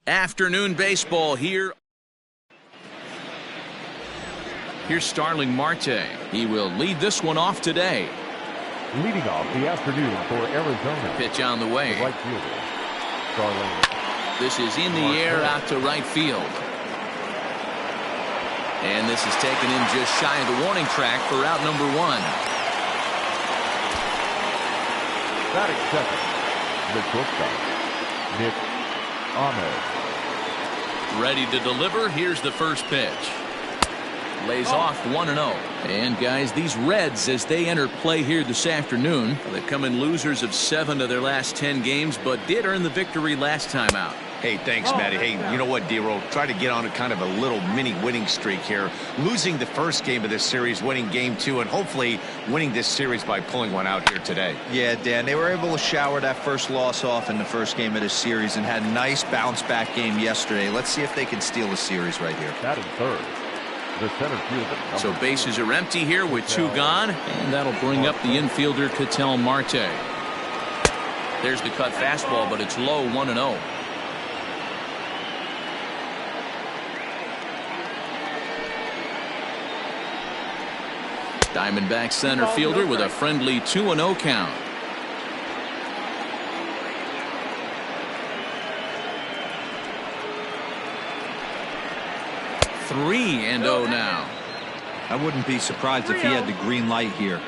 Afternoon baseball here. Here's Starling Marte. He will lead this one off today. Leading off the afternoon for Arizona. Pitch on the way. The right fielder, Starling. This is in the air out to right field. And this is taken in just shy of the warning track for out number 1. Batting second, the shortstop, Nick Ahmed. Ready to deliver. Here's the first pitch. Lays off 1-0. And guys, these Reds, as they enter play here this afternoon, they've come in losers of 7 of their last 10 games, but did earn the victory last time out. Hey, thanks, Matty. Hey, you know what, D-Roll? Try to get on a kind of a little mini winning streak here. Losing the first game of this series, winning game 2, and hopefully winning this series by pulling one out here today. Yeah, Dan, they were able to shower that first loss off in the first game of this series and had a nice bounce-back game yesterday. Let's see if they can steal the series right here. Batting third, the center fielder. So bases are empty here with 2 gone, and that'll bring up the infielder Ketel Marte. There's the cut fastball, but it's low, 1-0. Diamondback center fielder with a friendly 2-0 count. 3-0 now. I wouldn't be surprised if he had the green light here.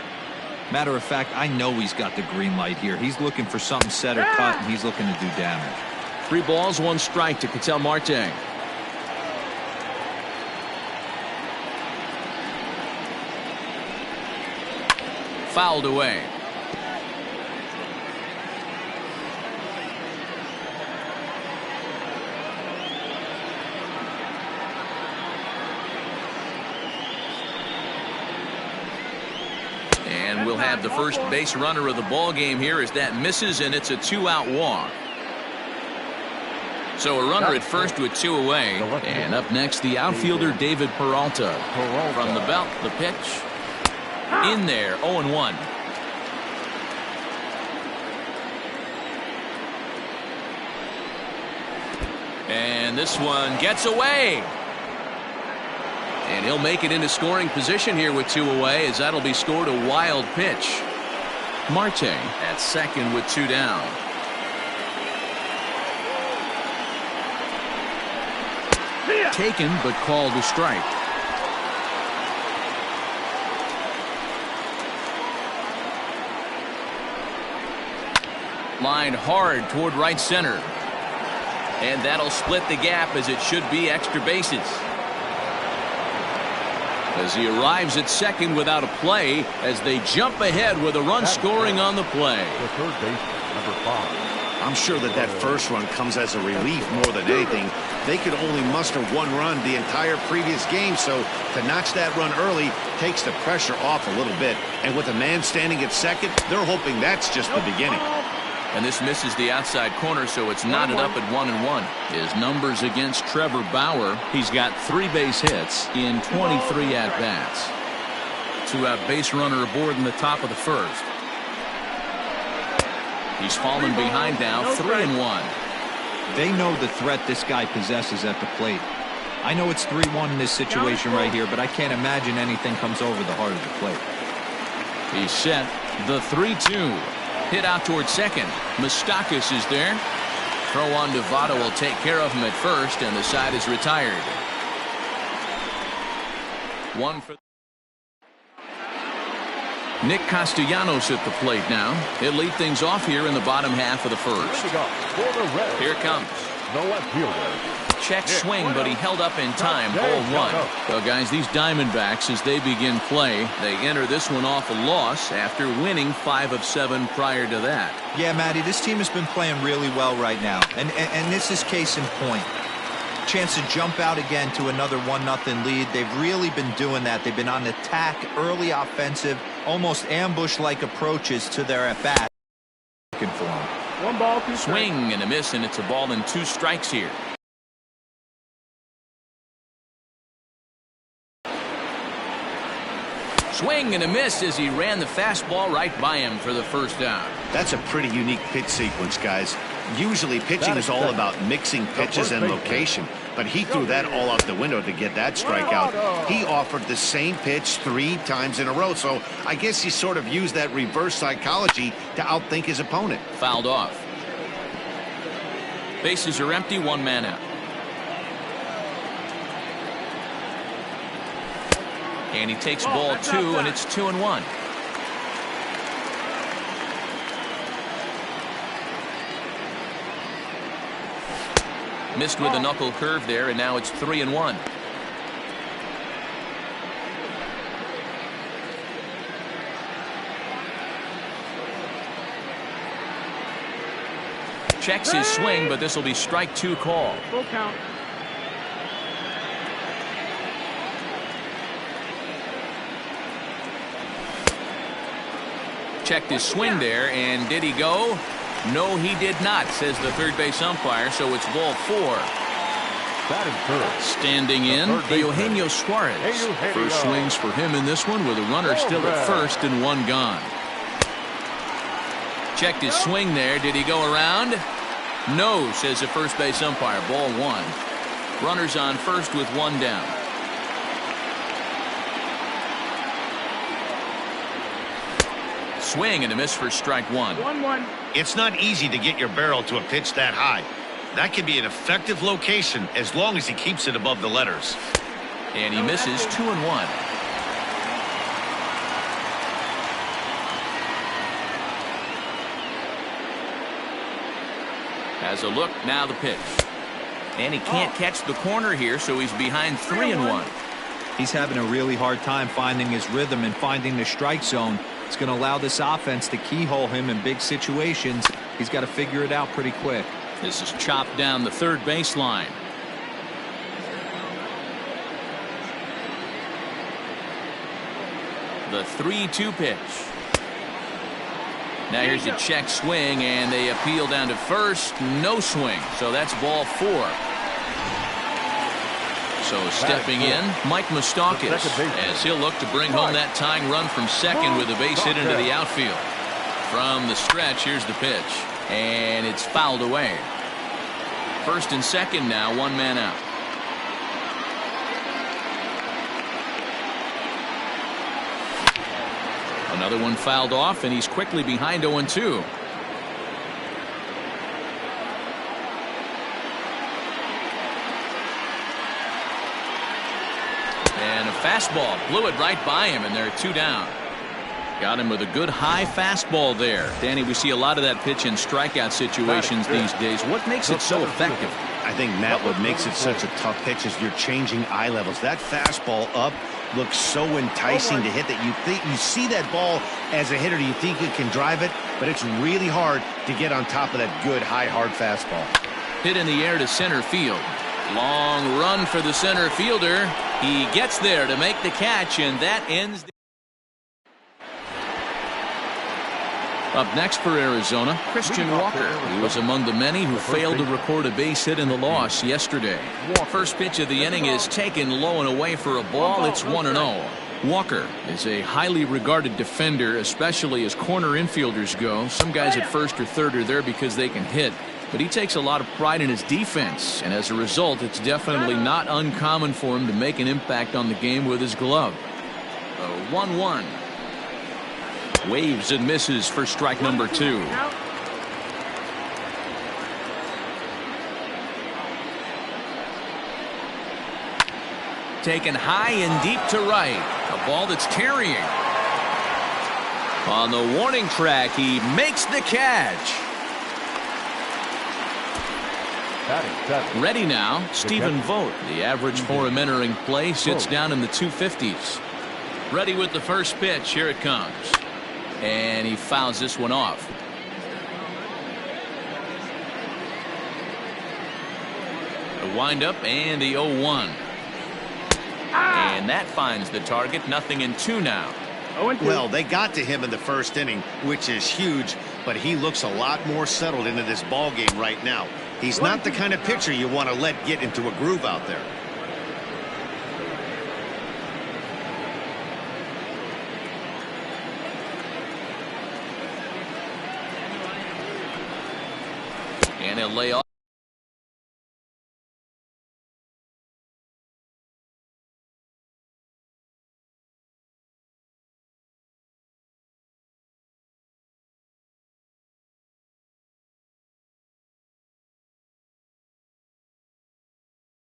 Matter of fact, I know he's got the green light here. He's looking for something set or cut, and he's looking to do damage. 3 balls, 1 strike to Ketel Marte. Fouled away. And we'll have the first base runner of the ball game here as that misses, and it's a 2-out walk. So a runner at first with 2 away. And up next, the outfielder David Peralta. From the belt, the pitch. In there, 0-1. And this one gets away. And he'll make it into scoring position here with 2 away, as that'll be scored a wild pitch. Marte at second with 2 down. Taken, but called a strike. Lined hard toward right center. And that'll split the gap, as it should be extra bases. As he arrives at second without a play, as they jump ahead with a run scoring on the play. The third baseman, number 5. I'm sure that first run comes as a relief more than anything. They could only muster 1 run the entire previous game, so to notch that run early takes the pressure off a little bit. And with a man standing at second, they're hoping that's just the beginning. And this misses the outside corner, so it's knotted up at 1-1. His numbers against Trevor Bauer, he's got 3 base hits in 23 at-bats. 2-out base runner aboard in the top of the first. He's fallen behind now, 3-1. They know the threat this guy possesses at the plate. I know it's 3-1 in this situation right here, but I can't imagine anything comes over the heart of the plate. He's set. The 3-2. Hit out towards second. Moustakas is there. Throw on to Votto will take care of him at first, and the side is retired. 1 for Nick Castellanos at the plate now. He'll lead things off here in the bottom half of the first. Here it comes. The left fielder. Check swing, but he held up in time. Ball 1. Well, guys, these Diamondbacks, as they begin play, they enter this one off a loss after winning 5 of 7 prior to that. Yeah, Matty, this team has been playing really well right now, and this is case in point. Chance to jump out again to another 1-0 lead. They've really been doing that. They've been on attack, early offensive, almost ambush-like approaches to their at-bat. Looking for him. 1 ball, 2 Swing and a miss, and it's a ball and 2 strikes here. Swing and a miss as he ran the fastball right by him for the first down. That's a pretty unique pitch sequence, guys. Usually pitching is all about mixing pitches and location, but he threw that all out the window to get that strikeout. He offered the same pitch 3 times in a row, so I guess he sort of used that reverse psychology to outthink his opponent. Fouled off. Bases are empty, 1 man out. And he takes ball 2, and it's 2-1. Missed with a knuckle curve there, and now it's 3-1. Checks his swing, but this will be strike 2 call. Full count. Checked his swing there, and did he go? No, he did not, says the third base umpire, so it's ball 4. Standing in, Eugenio Suarez. First swings for him in this one with a runner still at first and 1 gone. Checked his swing there. Did he go around? No, says the first base umpire. Ball 1. Runners on first with 1 down. Swing and a miss for strike 1. 1-1. It's not easy to get your barrel to a pitch that high. That can be an effective location as long as he keeps it above the letters. And he misses 2-1. Has a look, now the pitch. And he can't catch the corner here, so he's behind 3-1. He's having a really hard time finding his rhythm and finding the strike zone. It's going to allow this offense to keyhole him in big situations. He's got to figure it out pretty quick. This is chopped down the third baseline. The 3-2 pitch. Now here's a check swing, and they appeal down to first. No swing, so that's ball 4. So stepping in, Mike Moustakas, as he'll look to bring home that tying run from second with a base hit into the outfield. From the stretch, here's the pitch, and it's fouled away. First and second now, 1 man out. Another one fouled off, and he's quickly behind 0-2. And a fastball blew it right by him, and they're 2 down. Got him with a good high fastball there. Danny, we see a lot of that pitch in strikeout situations these days. What makes it so effective? I think, Matt, what makes it such a tough pitch is you're changing eye levels. That fastball up looks so enticing to hit that you see that ball as a hitter, you think you can drive it, but it's really hard to get on top of that good high hard fastball. Hit in the air to center field. Long run for the center fielder. He gets there to make the catch, and that ends the... Up next for Arizona, Christian Walker. He was among the many who failed to record a base hit in the loss yesterday. First pitch of the inning is taken low and away for a ball. It's 1-0. Walker is a highly regarded defender, especially as corner infielders go. Some guys at first or third are there because they can hit, but he takes a lot of pride in his defense, and as a result, it's definitely not uncommon for him to make an impact on the game with his glove. 1-1. Waves and misses for strike number 2. Taken high and deep to right. A ball that's carrying. On the warning track, he makes the catch. Ready now, Stephen Vogt. The average for him entering play sits down in the 250s. Ready with the first pitch. Here it comes. And he fouls this one off. The windup and the 0-1. And that finds the target. 0-2 now. Well, they got to him in the first inning, which is huge, but he looks a lot more settled into this ball game right now. He's not the kind of pitcher you want to let get into a groove out there. And he'll lay off.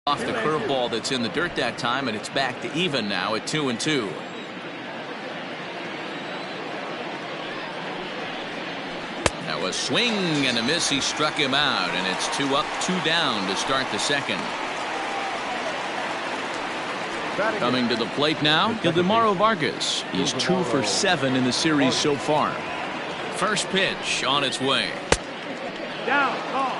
Off the curveball that's in the dirt that time, and it's back to even now at 2-2. That was swing and a miss. He struck him out, and it's 2 up, 2 down to start the second. Coming to the plate now, Ildemaro Vargas. He's 2 for 7 in the series so far. First pitch on its way. Down, call.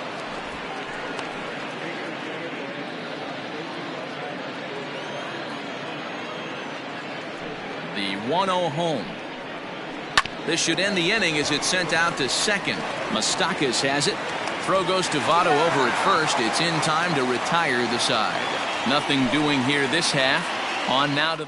The 1-0 home. This should end the inning as it's sent out to second. Moustakas has it. Throw goes to Votto over at first. It's in time to retire the side. Nothing doing here this half. On now to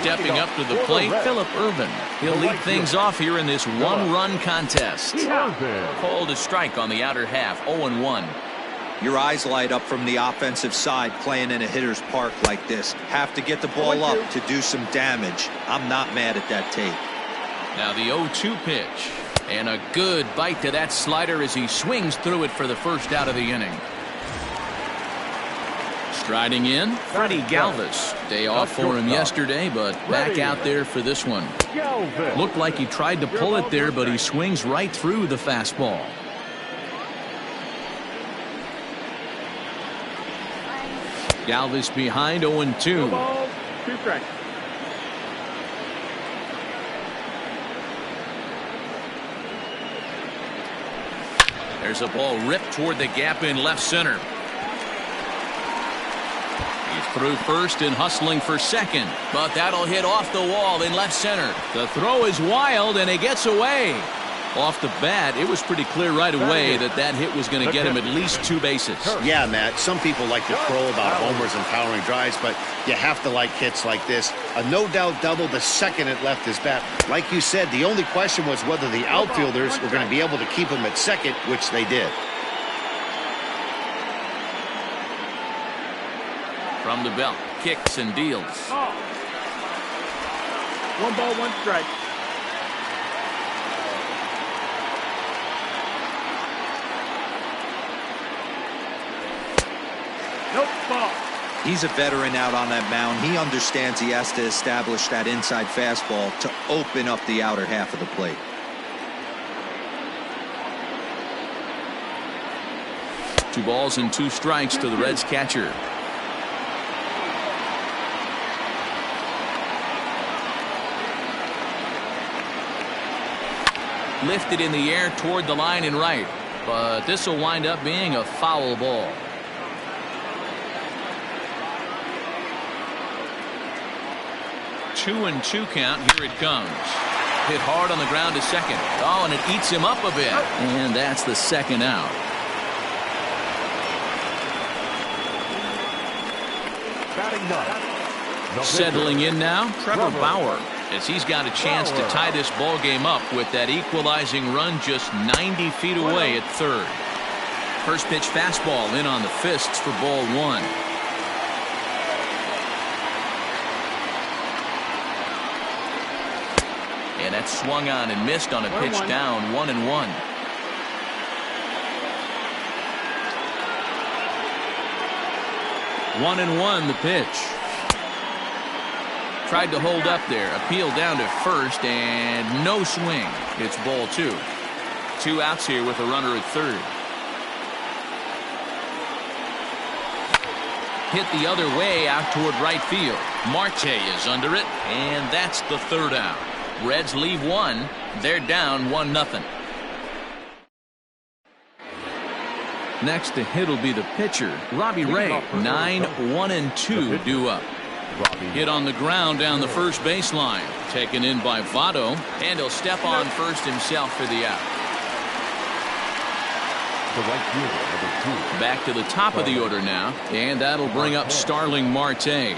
Stepping up to the plate, Phillip Ervin. He'll lead things off here in this one-run contest. Called a strike on the outer half, 0-1. Your eyes light up from the offensive side playing in a hitter's park like this. Have to get the ball up to do some damage. I'm not mad at that tape. Now the 0-2 pitch. And a good bite to that slider as he swings through it for the first out of the inning. Striding in, Freddie Galvis. Day off for him yesterday, but back out there for this one. Looked like he tried to pull it there, but he swings right through the fastball. Galvis behind, 0-2. 2 strikes. There's a ball ripped toward the gap in left center. He's through first and hustling for second, but that'll hit off the wall in left center. The throw is wild and it gets away. Off the bat, it was pretty clear right away that hit was going to get him at least 2 bases. Yeah, Matt, some people like to crow about homers and powering drives, but you have to like hits like this. A no-doubt double the second it left his bat. Like you said, the only question was whether the outfielders were going to be able to keep him at second, which they did. From the belt, kicks and deals. 1 ball, 1 strike. Nope, ball. He's a veteran out on that mound. He understands he has to establish that inside fastball to open up the outer half of the plate. Two balls and 2 strikes to the Reds catcher. Lifted in the air toward the line and right, but this will wind up being a foul ball. Two and 2 count. Here it comes. Hit hard on the ground to second. Oh, and it eats him up a bit. And that's the second out. Settling in now, Trevor Bauer, as he's got a chance to tie this ball game up with that equalizing run just 90 feet away at third. First pitch fastball in on the fists for ball 1. And that's swung on and missed on a pitch down, 1-1. One and one, the pitch. Tried to hold up there. Appeal down to first and no swing. It's ball 2. 2 outs here with a runner at third. Hit the other way out toward right field. Marte is under it, and that's the third out. Reds leave 1. They're down 1-0. Next to hit will be the pitcher, Robbie Ray. 9-1-2 due up. Hit on the ground down the first baseline. Taken in by Votto, and he'll step on first himself for the out. Back to the top of the order now, and that'll bring up Starling Marte.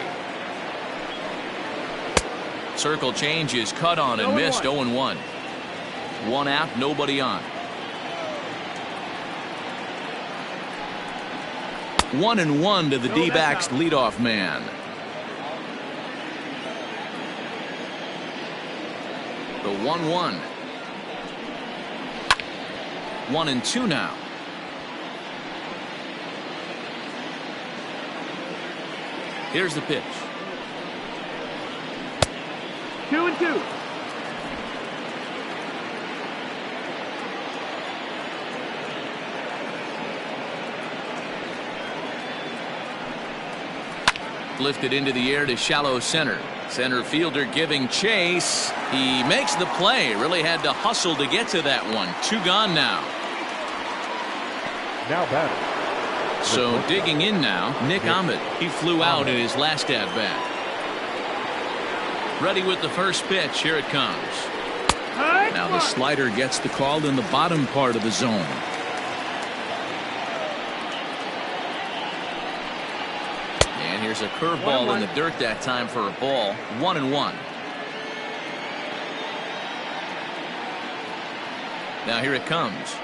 Circle change is cut on and missed. 0-1. 1 out, nobody on. 1-1 to the D-backs leadoff man. The 1-1. 1-2 now. Here's the pitch. 2-2. Lifted into the air to shallow center. Center fielder giving chase. He makes the play. Really had to hustle to get to that one. 2 gone now. Now batting. So digging in now, Nick Ahmed. He flew out in his last at bat. Ready with the first pitch. Here it comes. Now the slider gets the call in the bottom part of the zone. There's a curveball in the dirt that time for a ball. 1-1. Now here it comes.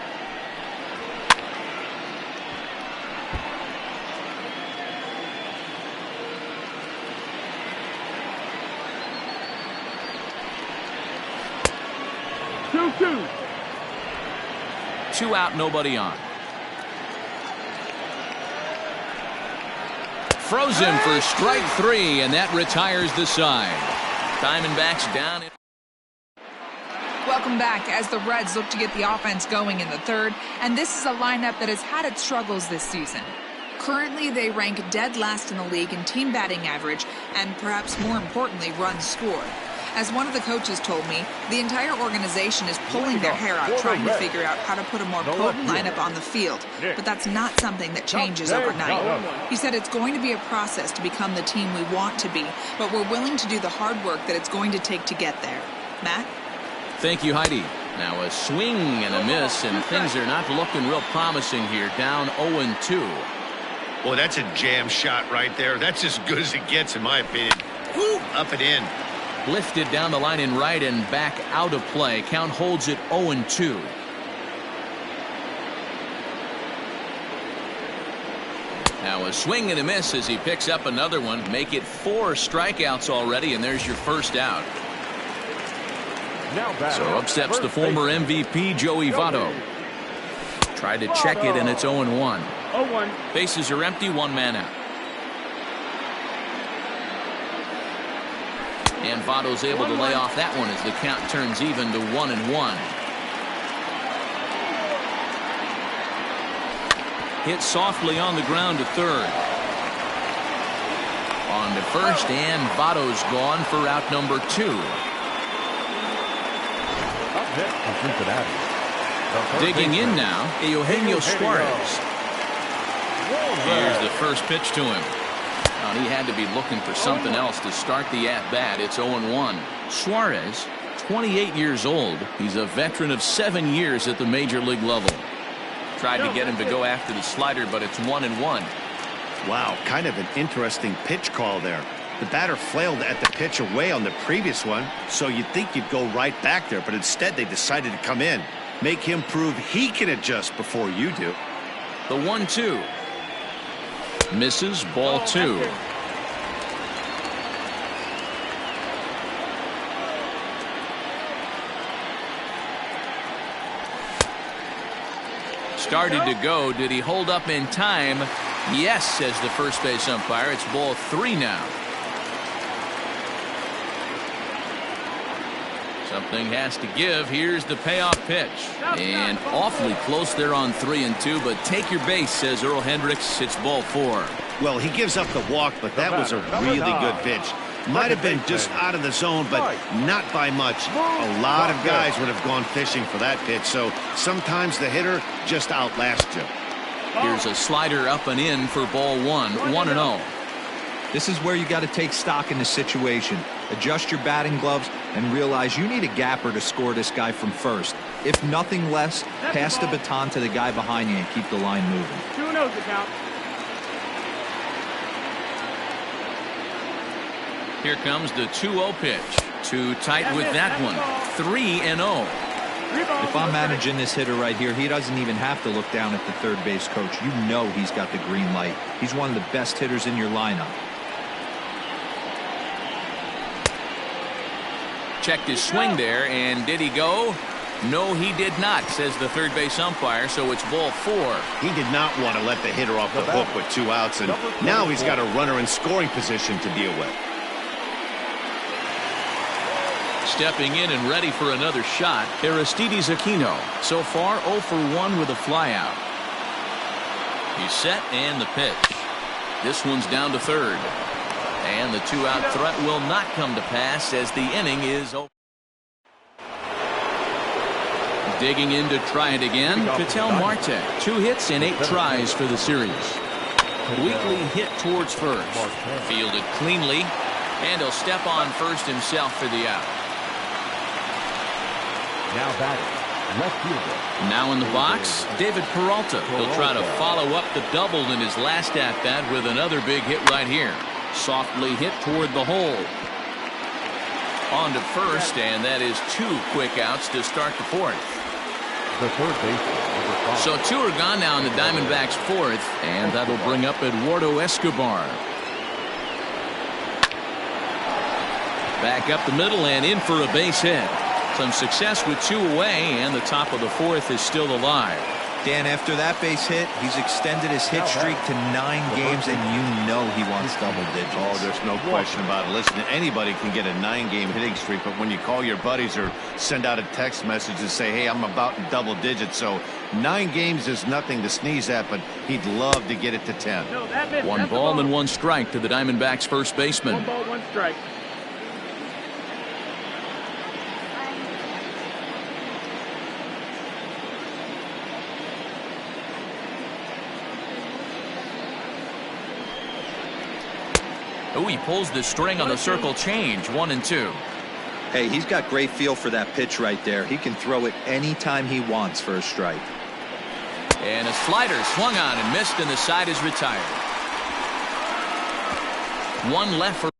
Two out, nobody on. Froze him for strike 3, and that retires the side. Diamondbacks down. Welcome back as the Reds look to get the offense going in the third, and this is a lineup that has had its struggles this season. Currently, they rank dead last in the league in team batting average and perhaps more importantly, runs scored. As one of the coaches told me, the entire organization is pulling their hair out trying to figure out how to put a more potent lineup on the field. But that's not something that changes overnight. He said it's going to be a process to become the team we want to be, but we're willing to do the hard work that it's going to take to get there. Matt? Thank you, Heidi. Now a swing and a miss, and things are not looking real promising here. Down 0-2. Boy, that's a jam shot right there. That's as good as it gets, in my opinion. Woo, up and in. Lifted down the line in right and back out of play. Count holds it 0-2. Now a swing and a miss as he picks up another one. Make it 4 strikeouts already, and there's your first out. So up steps the former MVP, Joey Votto. Tried to check it, and it's 0-1. Bases are empty, 1 man out. And Votto's able to lay off that one as the count turns even to 1-1. Hit softly on the ground to third. On to first, and Votto's gone for out number 2. Digging in now, Eugenio Suarez. Here's the first pitch to him. He had to be looking for something else to start the at-bat. It's 0-1. Suarez, 28 years old. He's a veteran of 7 years at the major league level. Tried to get him to go after the slider, but it's 1-1. Wow, kind of an interesting pitch call there. The batter flailed at the pitch away on the previous one, so you'd think you'd go right back there, but instead they decided to come in. Make him prove he can adjust before you do. The 1-2. Misses, ball 2. Started to go. Did he hold up in time? Yes, says the first base umpire. It's ball 3 now. Something has to give. Here's the payoff pitch. And awfully close there on 3-2, but take your base, says Earl Hendricks. It's ball 4. Well, he gives up the walk, but that was a really good pitch. Might have been just out of the zone, but not by much. A lot of guys would have gone fishing for that pitch, so sometimes the hitter just outlasts you. Here's a slider up and in for ball 1. 1-0. This is where you got to take stock in the situation. Adjust your batting gloves and realize you need a gapper to score this guy from first. If nothing less, pass the baton to the guy behind you and keep the line moving. 2-0 the count. Here comes the 2-0 pitch. Too tight with that one. 3-0. If I'm managing this hitter right here, he doesn't even have to look down at the third base coach. You know he's got the green light. He's one of the best hitters in your lineup. Checked his swing there, and did he go? No, he did not, says the third base umpire, so it's ball 4. He did not want to let the hitter off the hook with 2 outs, and now he's got a runner in scoring position to deal with. Stepping in and ready for another shot, Aristides Aquino. So far, 0 for 1 with a flyout. He's set, and the pitch. This one's down to third. And the 2-out threat will not come to pass as the inning is over. Digging in to try it again, Ketel Marte. 2 hits and 8 tries for the series. Weakly hit towards first. Fielded cleanly, and he'll step on first himself for the out. Now batting, left fielder. Now in the box, David Peralta. He'll try to follow up the double in his last at-bat with another big hit right here. Softly hit toward the hole. On to first, and that is 2 quick outs to start the 4th. The third baseman. So 2 are gone now in the Diamondbacks' 4th, and that'll bring up Eduardo Escobar. Back up the middle and in for a base hit. Some success with 2 away, and the top of the 4th is still alive. Dan, after that base hit, he's extended his hit streak to 9 games, and you know he wants double digits. Oh, there's no question about it. Listen, anybody can get a 9-game hitting streak, but when you call your buddies or send out a text message and say, hey, I'm about in double digits, so 9 games is nothing to sneeze at, but he'd love to get it to 10. 1 ball and 1 strike to the Diamondbacks' first baseman. 1 ball, 1 strike. Oh, he pulls the string on the circle change. 1 and 2. Hey, he's got great feel for that pitch right there. He can throw it anytime he wants for a strike. And a slider swung on and missed, and the side is retired. 1 left for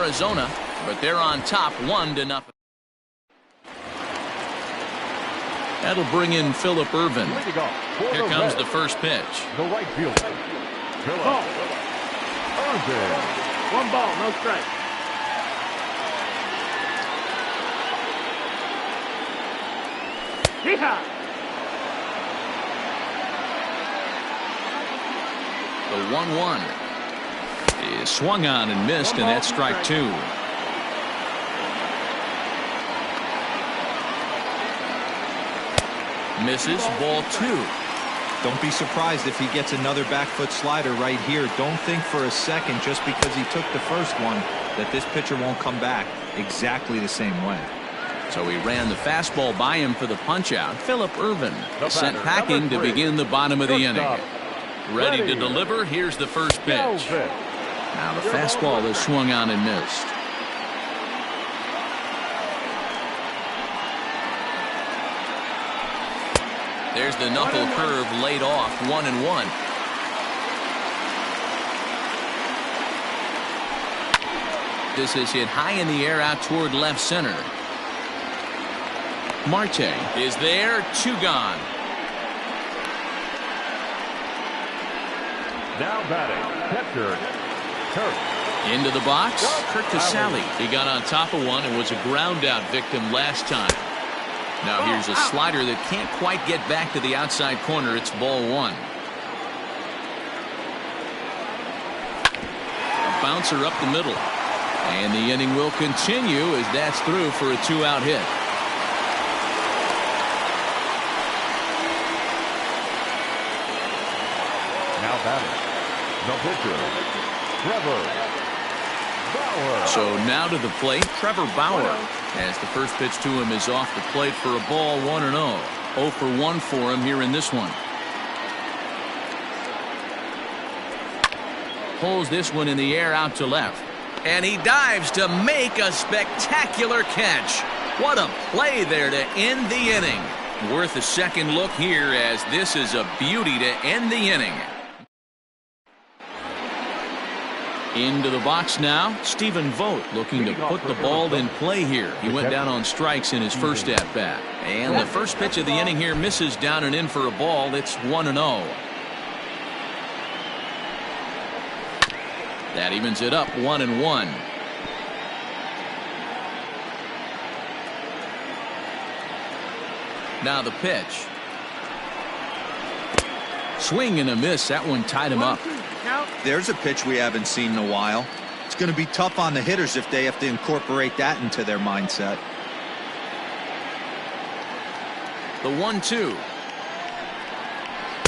Arizona, but they're on top 1-0. That'll bring in Phillip Ervin. Here comes the first pitch. The right fielder, Phillip Ervin. 1 ball, no strike. Yeehaw! The 1-1 is swung on and missed, and that's strike 2. Misses, ball 2. Don't be surprised if he gets another back foot slider right here. Don't think for a second, just because he took the first one, that this pitcher won't come back exactly the same way. So he ran the fastball by him for the punch-out. Phillip Ervin sent packing to begin the bottom of the inning. Ready to deliver. Here's the first pitch. Now the fastball is swung on and missed. There's the knuckle curve laid off, 1-1. This is hit high in the air out toward left center. Marte is there, 2 gone. Now batting, catcher, Kirk. Into the box, Kirk Casale. He got on top of one and was a ground out victim last time. Now here's a slider that can't quite get back to the outside corner. It's ball 1. A bouncer up the middle. And the inning will continue as that's through for a 2-out hit. Now batting, the pitcher, Trevor Bauer. So now to the plate, Trevor Bauer, as the first pitch to him is off the plate for a ball, 1-0. 0 for 1 for him here in this one. Pulls this one in the air out to left. And he dives to make a spectacular catch. What a play there to end the inning. Worth a second look here, as this is a beauty to end the inning. Into the box now, Stephen Vogt looking to put the ball in play here. He went down on strikes in his first at-bat. And the first pitch of the inning here misses down and in for a ball. It's 1-0. That evens it up, 1-1. Now the pitch. Swing and a miss. That one tied him up. There's a pitch we haven't seen in a while. It's going to be tough on the hitters if they have to incorporate that into their mindset. The 1-2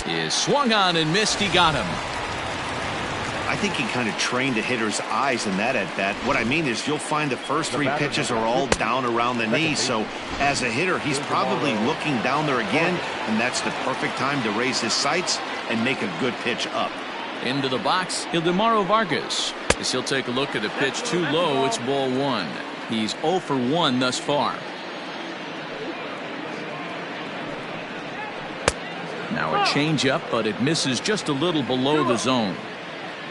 is swung on and missed. He got him. I think he kind of trained the hitter's eyes in that at-bat. What I mean is you'll find the first 3 pitches are all down around the knees. So as a hitter, he's probably looking down there again, and that's the perfect time to raise his sights and make a good pitch up. Into the box, Ildemaro Vargas. As he'll take a look at a pitch too low, it's ball 1. He's 0 for 1 thus far. Now a changeup, but it misses just a little below the zone.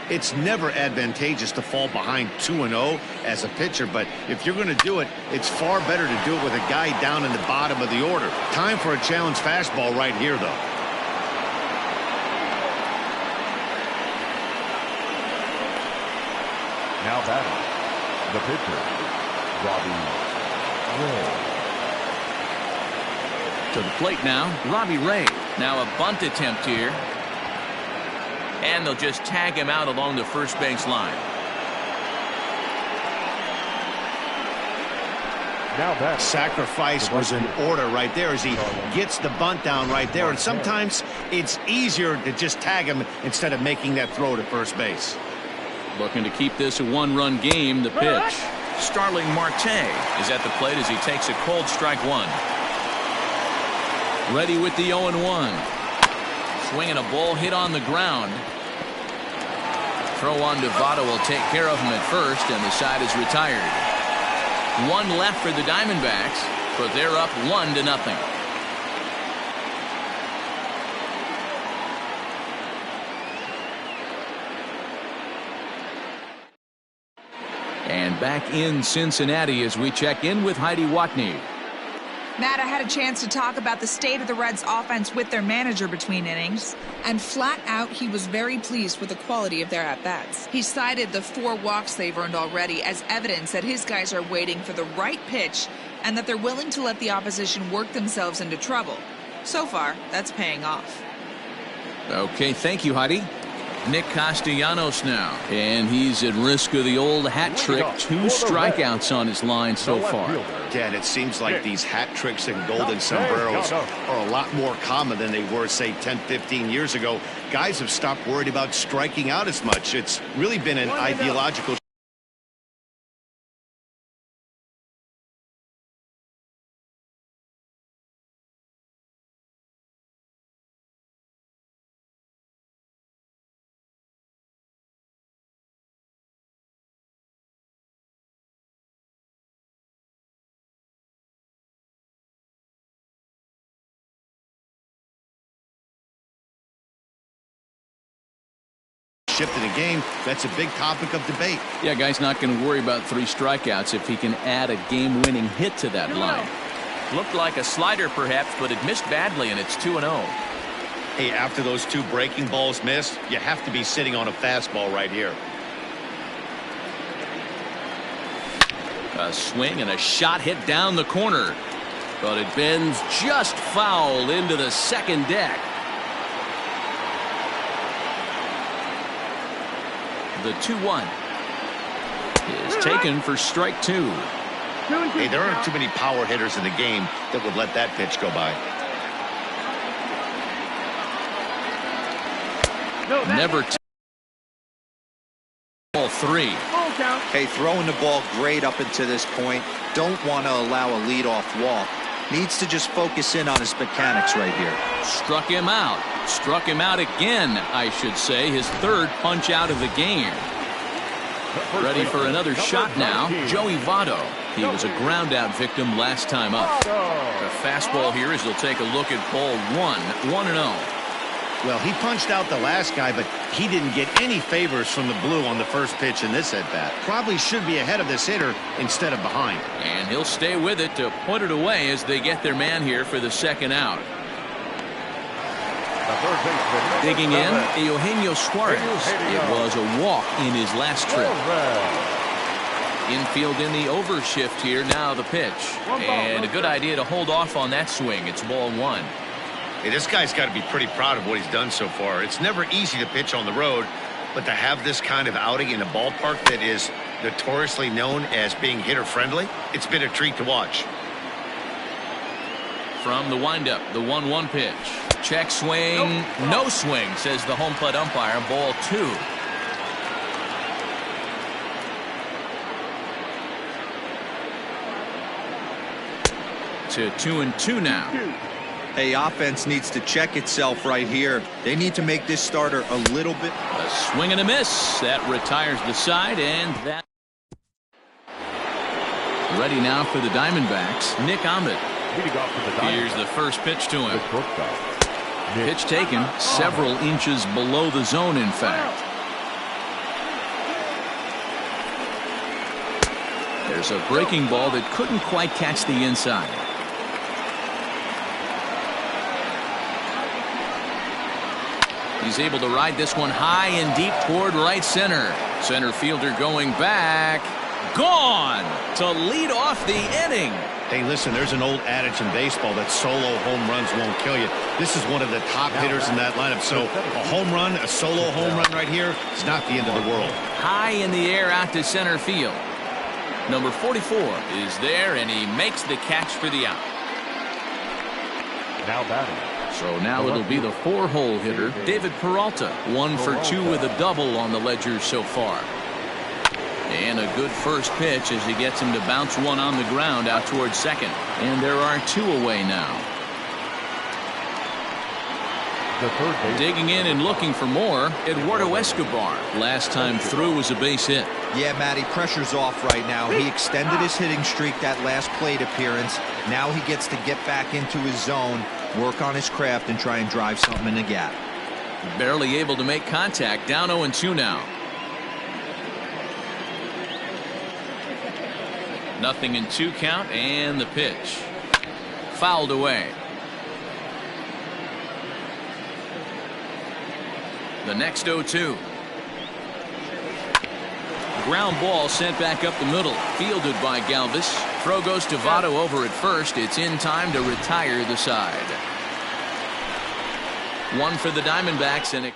It's never advantageous to fall behind 2-0 as a pitcher, but if you're going to do it, it's far better to do it with a guy down in the bottom of the order. Time for a challenge fastball right here, though. Now batting, the pitcher, Robbie Ray. To the plate now, Robbie Ray. Now a bunt attempt here. And they'll just tag him out along the first base line. Now that sacrifice was in order right there as he gets the bunt down right there. And sometimes it's easier to just tag him instead of making that throw to first base. Looking to keep this a 1-run game. The pitch. Starling Marte is at the plate as he takes a cold strike 1. Ready with the 0-1. Swinging a ball hit on the ground. Throw on to Votto will take care of him at first, and the side is retired. 1 left for the Diamondbacks, but they're up 1-0. And back in Cincinnati as we check in with Heidi Watney. Matt, I had a chance to talk about the state of the Reds offense with their manager between innings, and flat out he was very pleased with the quality of their at-bats. He cited the 4 walks they've earned already as evidence that his guys are waiting for the right pitch and that they're willing to let the opposition work themselves into trouble. So far, that's paying off. Okay, thank you, Heidi. Nick Castellanos now, and he's at risk of the old hat trick. 2 strikeouts on his line so far. Again, it seems like these hat tricks and golden sombreros are a lot more common than they were, say, 10, 15 years ago. Guys have stopped worried about striking out as much. It's really been an ideological shift in the game. That's a big topic of debate. Yeah, guy's not going to worry about 3 strikeouts if he can add a game-winning hit to that line. Looked like a slider perhaps, but it missed badly, and it's 2-0. Hey, after those 2 breaking balls missed, you have to be sitting on a fastball right here. A swing and a shot hit down the corner, but it bends just foul into the second deck. The 2-1 is taken for strike 2. Hey, there aren't too many power hitters in the game that would let that pitch go by. Never ball 3. Hey, throwing the ball great up until this point. Don't want to allow a leadoff walk. Needs to just focus in on his mechanics right here. Struck him out. Struck him out again, I should say. His 3rd punch out of the game. Ready for another shot now. Joey Votto. He was a ground out victim last time up. The fastball here as he'll take a look at ball 1. 1-0. Well, he punched out the last guy, but he didn't get any favors from the blue on the first pitch in this at-bat. Probably should be ahead of this hitter instead of behind. And he'll stay with it to put it away as they get their man here for the second out. Digging in, Eugenio Suarez. It was a walk in his last trip. Infield in the overshift here. Now the pitch. And a good idea to hold off on that swing. It's ball 1. Hey, this guy's got to be pretty proud of what he's done so far. It's never easy to pitch on the road, but to have this kind of outing in a ballpark that is notoriously known as being hitter-friendly, it's been a treat to watch. From the windup, the 1-1 pitch. Check swing. No swing, says the home plate umpire. Ball 2. To 2-2 now. Hey, offense needs to check itself right here. They need to make this starter a little bit. A swing and a miss. That retires the side, and that. Ready now for the Diamondbacks. Nick Ahmed. Here's the first pitch to him. Pitch taken several inches below the zone, in fact. There's a breaking ball that couldn't quite catch the inside. He's able to ride this one high and deep toward right center. Center fielder going back. Gone to lead off the inning. Hey, listen, there's an old adage in baseball that solo home runs won't kill you. This is one of the top hitters in that lineup. So a home run, a solo home run right here is not the end of the world. High in the air out to center field. Number 44 is there, and he makes the catch for the out. Now batting. So now it'll be the 4-hole hitter, David Peralta. 1 for 2 with a double on the ledger so far. And a good first pitch as he gets him to bounce one on the ground out towards second. And there are 2 away now. Digging in and looking for more, Eduardo Escobar. Last time through was a base hit. Yeah, Matty, pressure's off right now. He extended his hitting streak that last plate appearance. Now he gets to get back into his zone, work on his craft, and try and drive something in the gap. Barely able to make contact. Down 0-2 now. 0-2 count, and the pitch. Fouled away. The next 0-2. Ground ball sent back up the middle. Fielded by Galvis. Throw goes to Votto over at first. It's in time to retire the side. One for the Diamondbacks, and it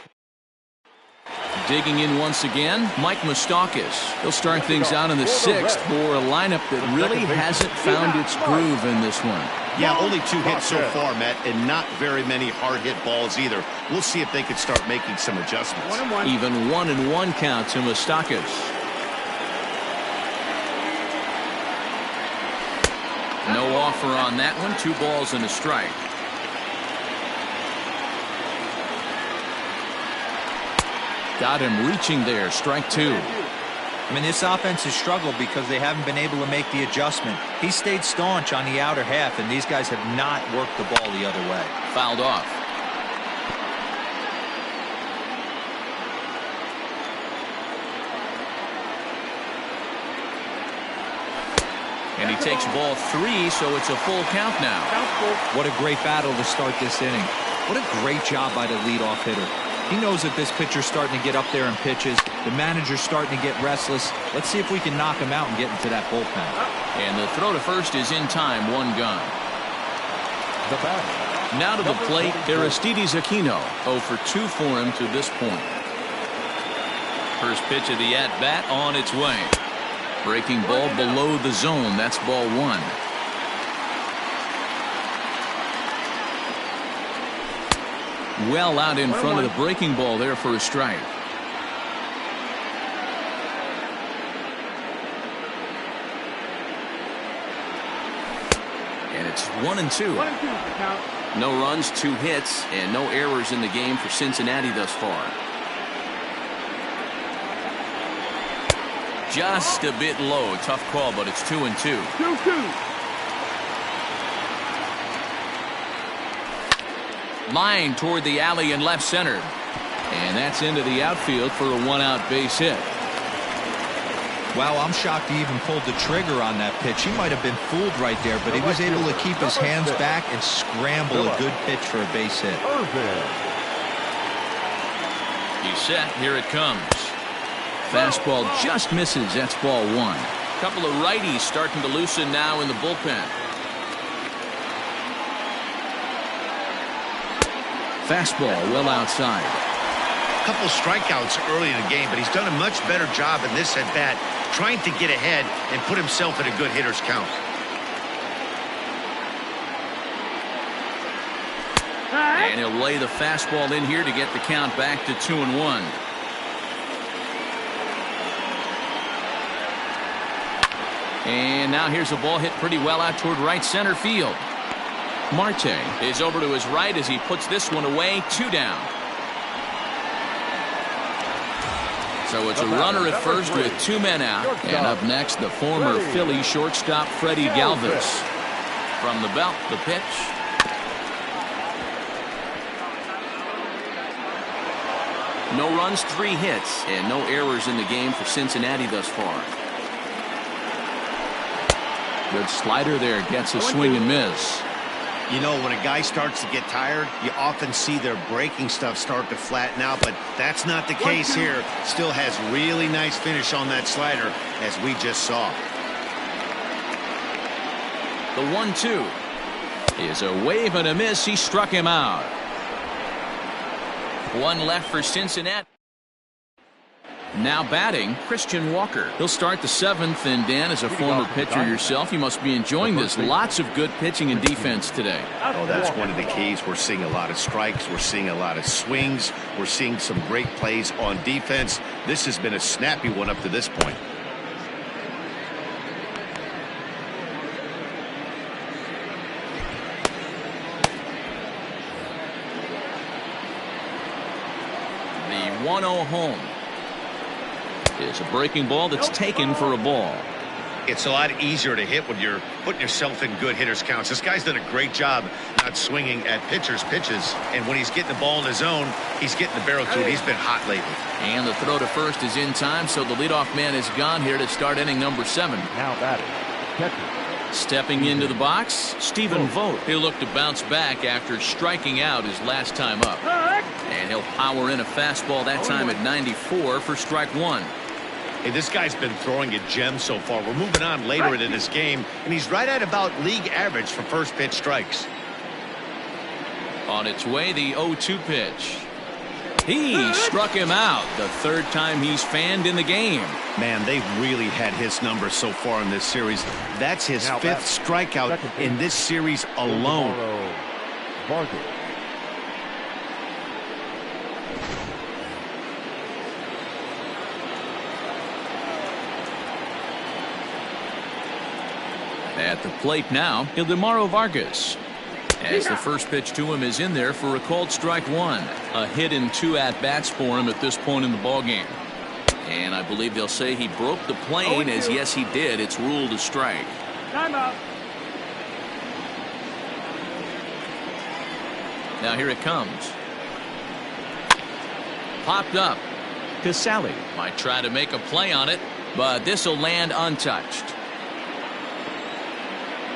digging in once again, Mike Moustakas. He'll start things out in the 6th for a lineup that really hasn't found its groove in this one. Yeah, only 2 hits so far, Matt, and not very many hard-hit balls either. We'll see if they can start making some adjustments. Even 1-1 count to Moustakas. No offer on that one. 2 balls and a strike. Got him reaching there. Strike 2. I mean, this offense has struggled because they haven't been able to make the adjustment. He stayed staunch on the outer half, and these guys have not worked the ball the other way. Fouled off. And he takes ball 3, so it's a full count now. What a great battle to start this inning. What a great job by the leadoff hitter. He knows that this pitcher's starting to get up there in pitches. The manager's starting to get restless. Let's see if we can knock him out and get into that bullpen. And the throw to first is in time. 1 gone. Now to the plate, Aristides Aquino. 0 for 2 for him to this point. First pitch of the at-bat on its way. Breaking ball below the zone. That's ball 1. Well out in front of the breaking ball there for a strike. And it's 1-2. No runs, 2 hits, and no errors in the game for Cincinnati thus far. Just a bit low. Tough call, but it's 2-2. 2-2. Line toward the alley in left center. And that's into the outfield for a 1-out base hit. Wow, I'm shocked he even pulled the trigger on that pitch. He might have been fooled right there, but he was able to keep his hands back and scramble a good pitch for a base hit. He's set. Here it comes. Fastball just misses. That's ball 1. Couple of righties starting to loosen now in the bullpen. Fastball well outside. A couple strikeouts early in the game, but he's done a much better job in this at bat, trying to get ahead and put himself in a good hitter's count. And he'll lay the fastball in here to get the count back to 2-1. And now here's a ball hit pretty well out toward right center field. Marte is over to his right as he puts this one away. 2 down. So it's a runner at first with 2 men out. And up next, the former Philly shortstop Freddie Galvis. From the belt, the pitch. No runs, 3 hits, and no errors in the game for Cincinnati thus far. Good slider there. Gets a swing and miss. You know, when a guy starts to get tired, you often see their breaking stuff start to flatten out, but that's not the case here. Still has really nice finish on that slider, as we just saw. The 1-2 is a wave and a miss. He struck him out. 1 left for Cincinnati. Now batting, Christian Walker. He'll start the 7th, and Dan, as a former pitcher yourself, you must be enjoying this. Lots of good pitching and defense today. Oh, that's one of the keys. We're seeing a lot of strikes. We're seeing a lot of swings. We're seeing some great plays on defense. This has been a snappy one up to this point. The 1-0 home is a breaking ball that's taken for a ball. It's a lot easier to hit when you're putting yourself in good hitters counts. This guy's done a great job not swinging at pitchers' pitches. And when he's getting the ball in his zone, he's getting the barrel to it. He's been hot lately. And the throw to first is in time, so the leadoff man is gone here to start inning number 7. Now batting, catcher. Stepping into the box, Stephen Vogt. He'll look to bounce back after striking out his last time up. And he'll power in a fastball that time at 94 for strike one. Hey, this guy's been throwing a gem so far. We're moving on later in this game, and he's right at about league average for first pitch strikes. On its way, the 0-2 pitch. He struck him out, the third time he's fanned in the game. Man, they've really had his number so far in this series. That's his fifth strikeout in this series alone. Vargas. At the plate now, Ildemaro Vargas. As the first pitch to him is in there for a called strike one. A hit and 2 at-bats for him at this point in the ballgame. And I believe they'll say he broke the plane, as yes he did. It's ruled a strike. Timeout. Now here it comes. Popped up. Casali might try to make a play on it, but this will land untouched.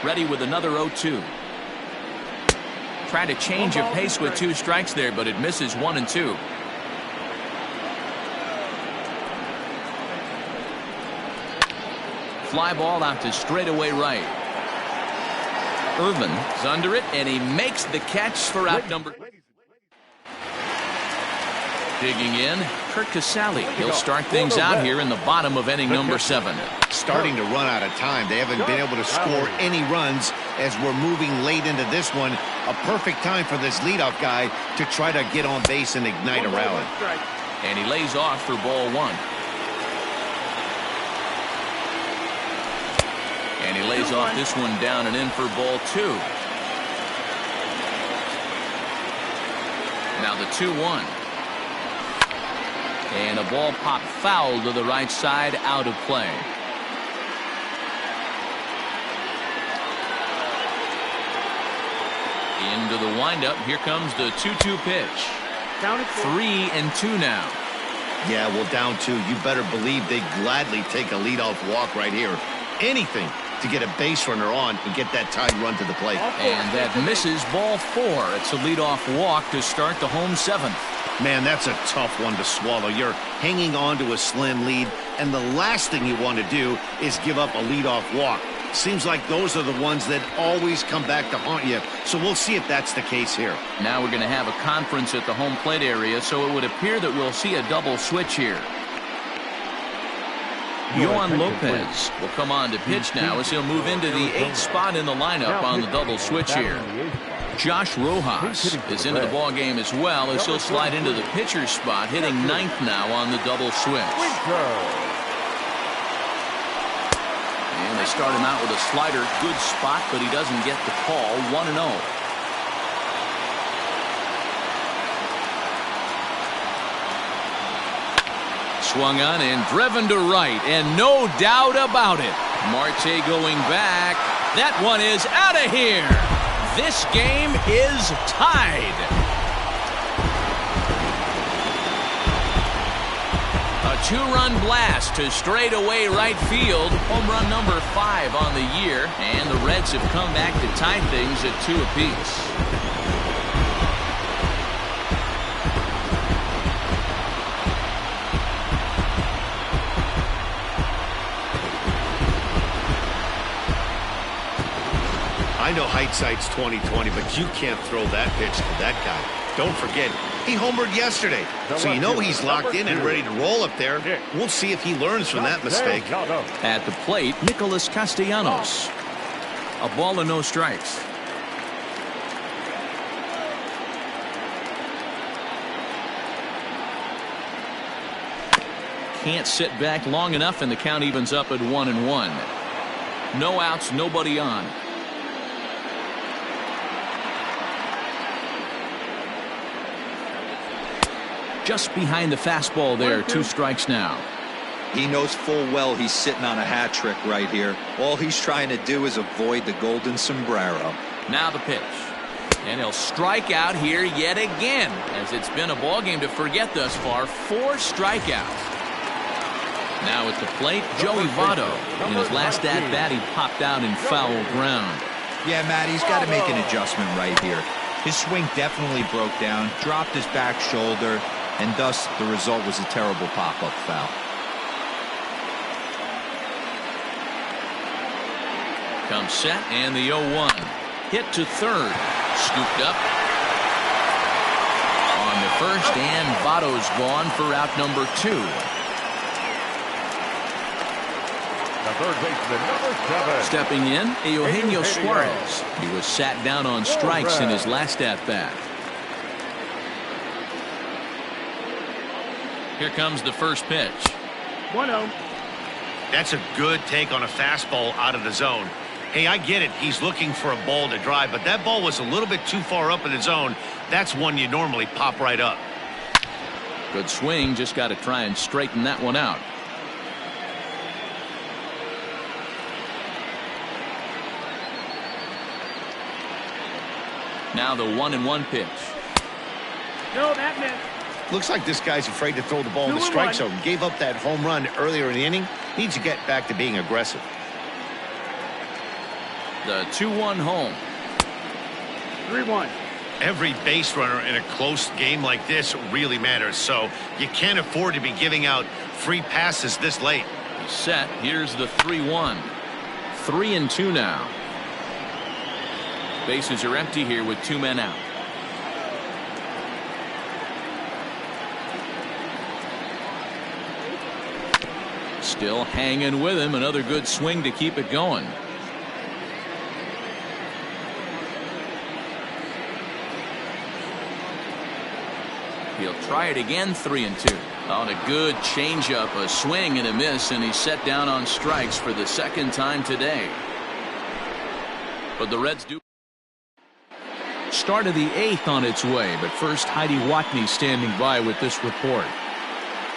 Ready with another 0-2. Tried to change of pace with 2 strikes there, but it misses 1 and 2. Fly ball out to straightaway right. Irvin is under it, and he makes the catch for out number. Digging in, Kurt Casali. He'll start things out here in the bottom of inning number 7. Starting to run out of time. They haven't been able to score any runs as we're moving late into this one. A perfect time for this leadoff guy to try to get on base and ignite a rally. And he lays off for ball 1. And he lays off this one down and in for ball 2. Now the 2-1. And a ball popped foul to the right side, out of play. Into the windup. Here comes the 2-2 pitch. 3-2 now. Yeah, well, down 2. You better believe they'd gladly take a leadoff walk right here. Anything to get a base runner on and get that tied run to the plate. And that misses ball 4. It's a leadoff walk to start the home 7th. Man, that's a tough one to swallow. You're hanging on to a slim lead, and the last thing you want to do is give up a leadoff walk. Seems like those are the ones that always come back to haunt you, so we'll see if that's the case here. Now we're going to have a conference at the home plate area, so it would appear that we'll see a double switch here. Yohan Lopez will come on to pitch now as he'll move into the 8th spot in the lineup on the double switch here. Josh Rojas is into the ball game as well as he'll slide into the pitcher's spot, hitting 9th now on the double switch. And they start him out with a slider, good spot, but he doesn't get the call. 1-0. Swung on and driven to right, and no doubt about it. Marte going back. That one is out of here. This game is tied. A 2-run blast to straightaway right field. Home run number 5 on the year, and the Reds have come back to tie things at 2 apiece. I know hindsight's 20/20, but you can't throw that pitch to that guy. Don't forget, he homered yesterday, so you know he's locked in and ready to roll up there. We'll see if he learns from that mistake. At the plate, Nicholas Castellanos. A ball and no strikes. Can't sit back long enough, and the count evens up at 1-1. No outs, nobody on. Just behind the fastball there. 2 strikes now. He knows full well he's sitting on a hat trick right here. All he's trying to do is avoid the golden sombrero. Now the pitch. And he'll strike out here yet again, as it's been a ball game to forget thus far. 4 strikeouts. Now at the plate, Joey Votto. In his last at-bat, he popped out in foul ground. Yeah, Matt, he's got to make an adjustment right here. His swing definitely broke down, dropped his back shoulder, and thus the result was a terrible pop-up foul. Comes set, and the 0-1. Hit to third. Scooped up. On the first, and Votto's gone for out number 2. The third baseman, number 7. Stepping in, Eugenio Suarez. He was sat down on strikes in his last at-bat. Here comes the first pitch. 1-0. That's a good take on a fastball out of the zone. Hey, I get it. He's looking for a ball to drive, but that ball was a little bit too far up in the zone. That's one you normally pop right up. Good swing. Just got to try and straighten that one out. Now the 1-1 pitch. No, that missed. Looks like this guy's afraid to throw the ball in the strike zone. Gave up that home run earlier in the inning. Needs to get back to being aggressive. The 2-1 home. 3-1. Every base runner in a close game like this really matters, so you can't afford to be giving out free passes this late. He's set. Here's the 3-1. 3-2 now. Bases are empty here with 2 men out. Still hanging with him. Another good swing to keep it going. He'll try it again. 3-2 on a good changeup, a swing and a miss, and he's set down on strikes for the second time today. But the Reds do. Start of the 8th on its way, but first Heidi Watney standing by with this report.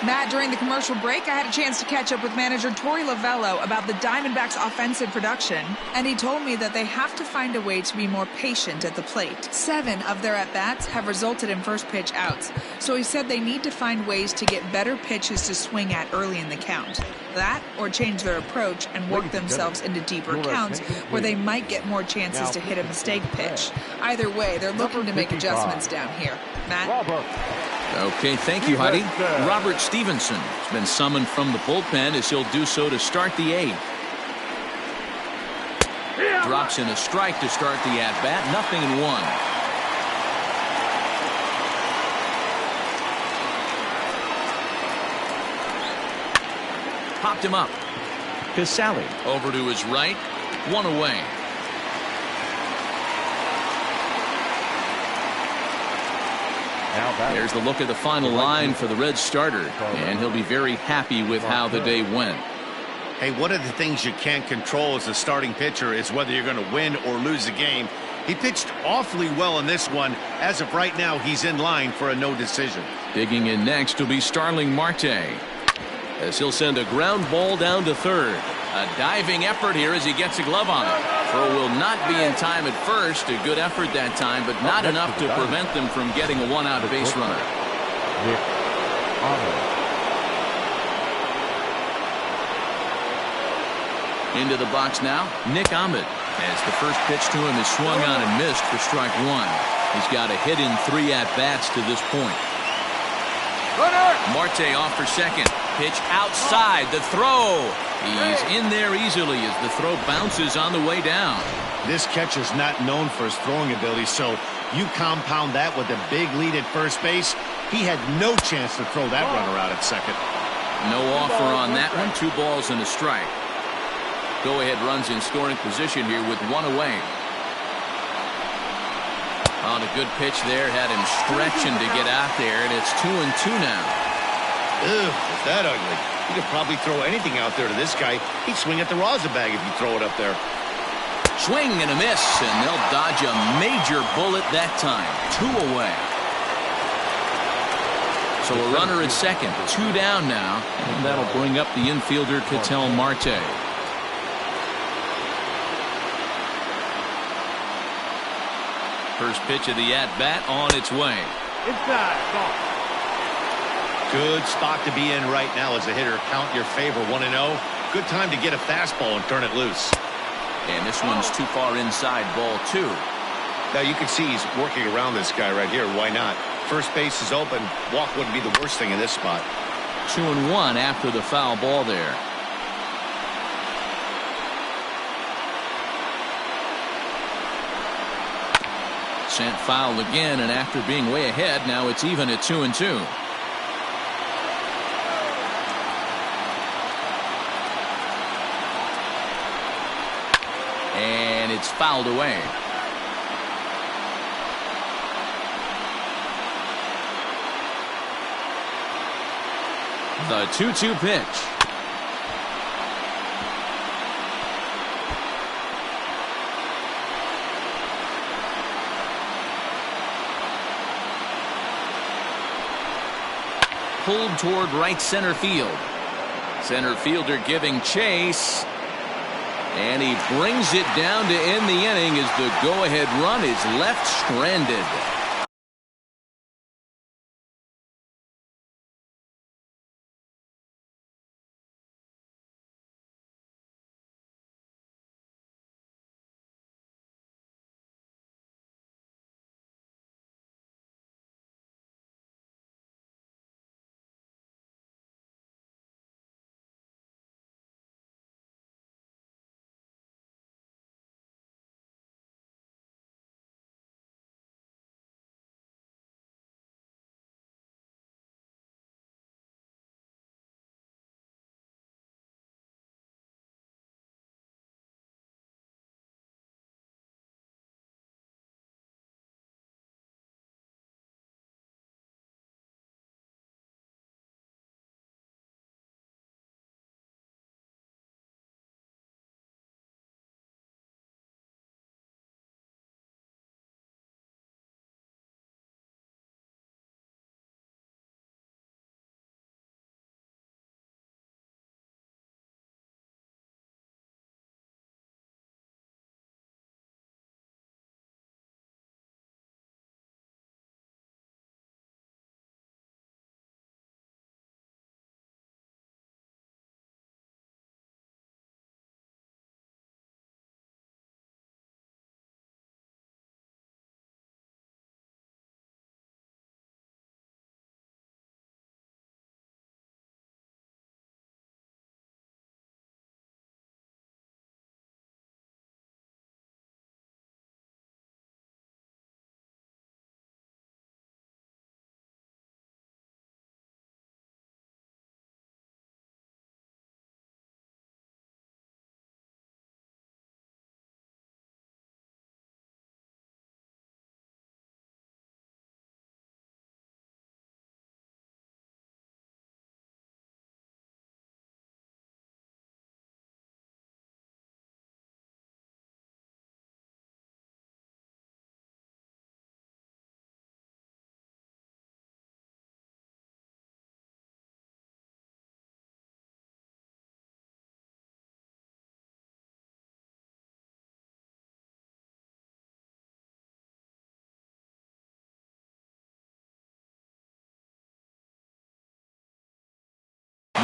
Matt, during the commercial break, I had a chance to catch up with manager Torey Lovello about the Diamondbacks' offensive production, and he told me that they have to find a way to be more patient at the plate. 7 of their at-bats have resulted in first pitch outs, so he said they need to find ways to get better pitches to swing at early in the count. That, or change their approach and work themselves into deeper counts where they might get more chances to hit a mistake pitch. Either way, they're looking to make adjustments down here. Matt? Okay, thank you, Heidi. Robert Stevenson has been summoned from the bullpen as he'll do so to start the 8th. Drops in a strike to start the at-bat. 0-1. Popped him up. Casali over to his right. 1 away. There's the look at the final line for the Reds starter, and he'll be very happy with how the day went. Hey, one of the things you can't control as a starting pitcher is whether you're going to win or lose the game. He pitched awfully well in this one. As of right now, he's in line for a no decision. Digging in next will be Starling Marte, as he'll send a ground ball down to third. A diving effort here as he gets a glove on it. Throw will not be in time at first. A good effort that time, but not enough to prevent them from getting a 1-out base runner. Into the box now, Nick Ahmed, as the first pitch to him is swung on and missed for strike 1. He's got a hit in 3 at-bats to this point. Marte off for second. Pitch outside. The throw. He's in there easily as the throw bounces on the way down. This catcher's not known for his throwing ability, so you compound that with a big lead at first base. He had no chance to throw that runner out at second. No offer on that one. 2 balls and a strike. Go-ahead runs in scoring position here with 1 away. On a good pitch there, had him stretching to get out there, and it's 2-2 now. Ugh, is that ugly? You could probably throw anything out there to this guy. He'd swing at the rosin bag if you throw it up there. Swing and a miss, and they'll dodge a major bullet that time. 2 away. So a runner at second, 2 down now, and that'll bring up the infielder Ketel Marte. First pitch of the at-bat on its way. Inside. Ball. Good spot to be in right now as a hitter. Count your favor 1-0. Good time to get a fastball and turn it loose. And this one's too far inside, ball 2. Now you can see he's working around this guy right here. Why not? First base is open. Walk wouldn't be the worst thing in this spot. 2-1 after the foul ball there. Sent foul again, and after being way ahead, now it's even at 2-2. And it's fouled away. The 2-2 pitch. Pulled toward right center field. Center fielder giving chase. And he brings it down to end the inning as the go-ahead run is left stranded.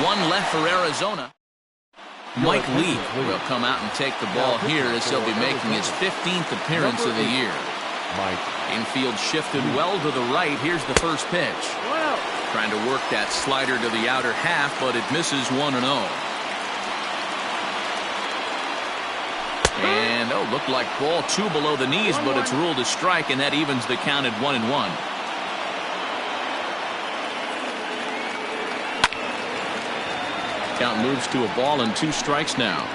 One left for Arizona. Mike Lee will come out and take the ball here as he'll be making his 15th appearance of the year. Infield shifted well to the right. Here's the first pitch. Trying to work that slider to the outer half, but it misses 1-0. And looked like ball 2 below the knees, but it's ruled a strike, and that evens the count at 1-1. Count moves to a ball and 2 strikes now.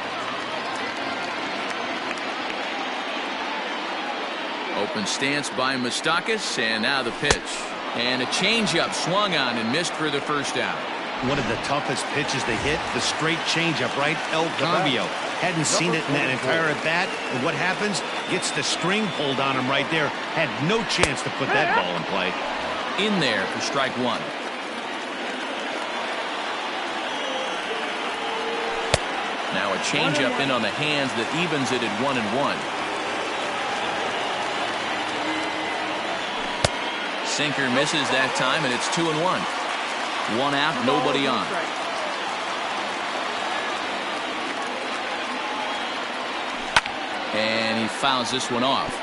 Open stance by Moustakas, and now the pitch. And a changeup swung on and missed for the first out. One of the toughest pitches to hit, the straight changeup, right? El Cambio. Hadn't seen it in that entire at-bat, and what happens? Gets the string pulled on him right there. Had no chance to put that ball in play. In there for strike 1. Now a changeup in on the hands that evens it at 1-1. Sinker misses that time, and it's 2-1. One out, nobody on. And he fouls this one off.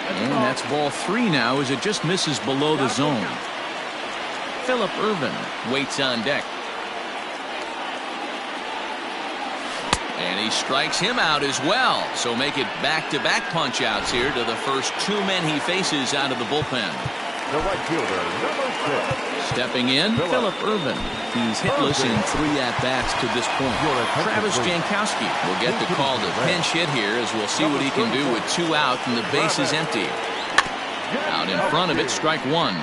And that's ball 3 now as it just misses below the zone. Phillip Ervin waits on deck. And he strikes him out as well. So make it back-to-back punch-outs here to the first 2 men he faces out of the bullpen. The right fielder, number 6. Stepping in, Phillip Ervin. He's hitless in 3 at-bats to this point. Travis Jankowski will get the call to pinch hit here as we'll see what he can do with 2 out and the base is empty. Out in front of it, strike 1.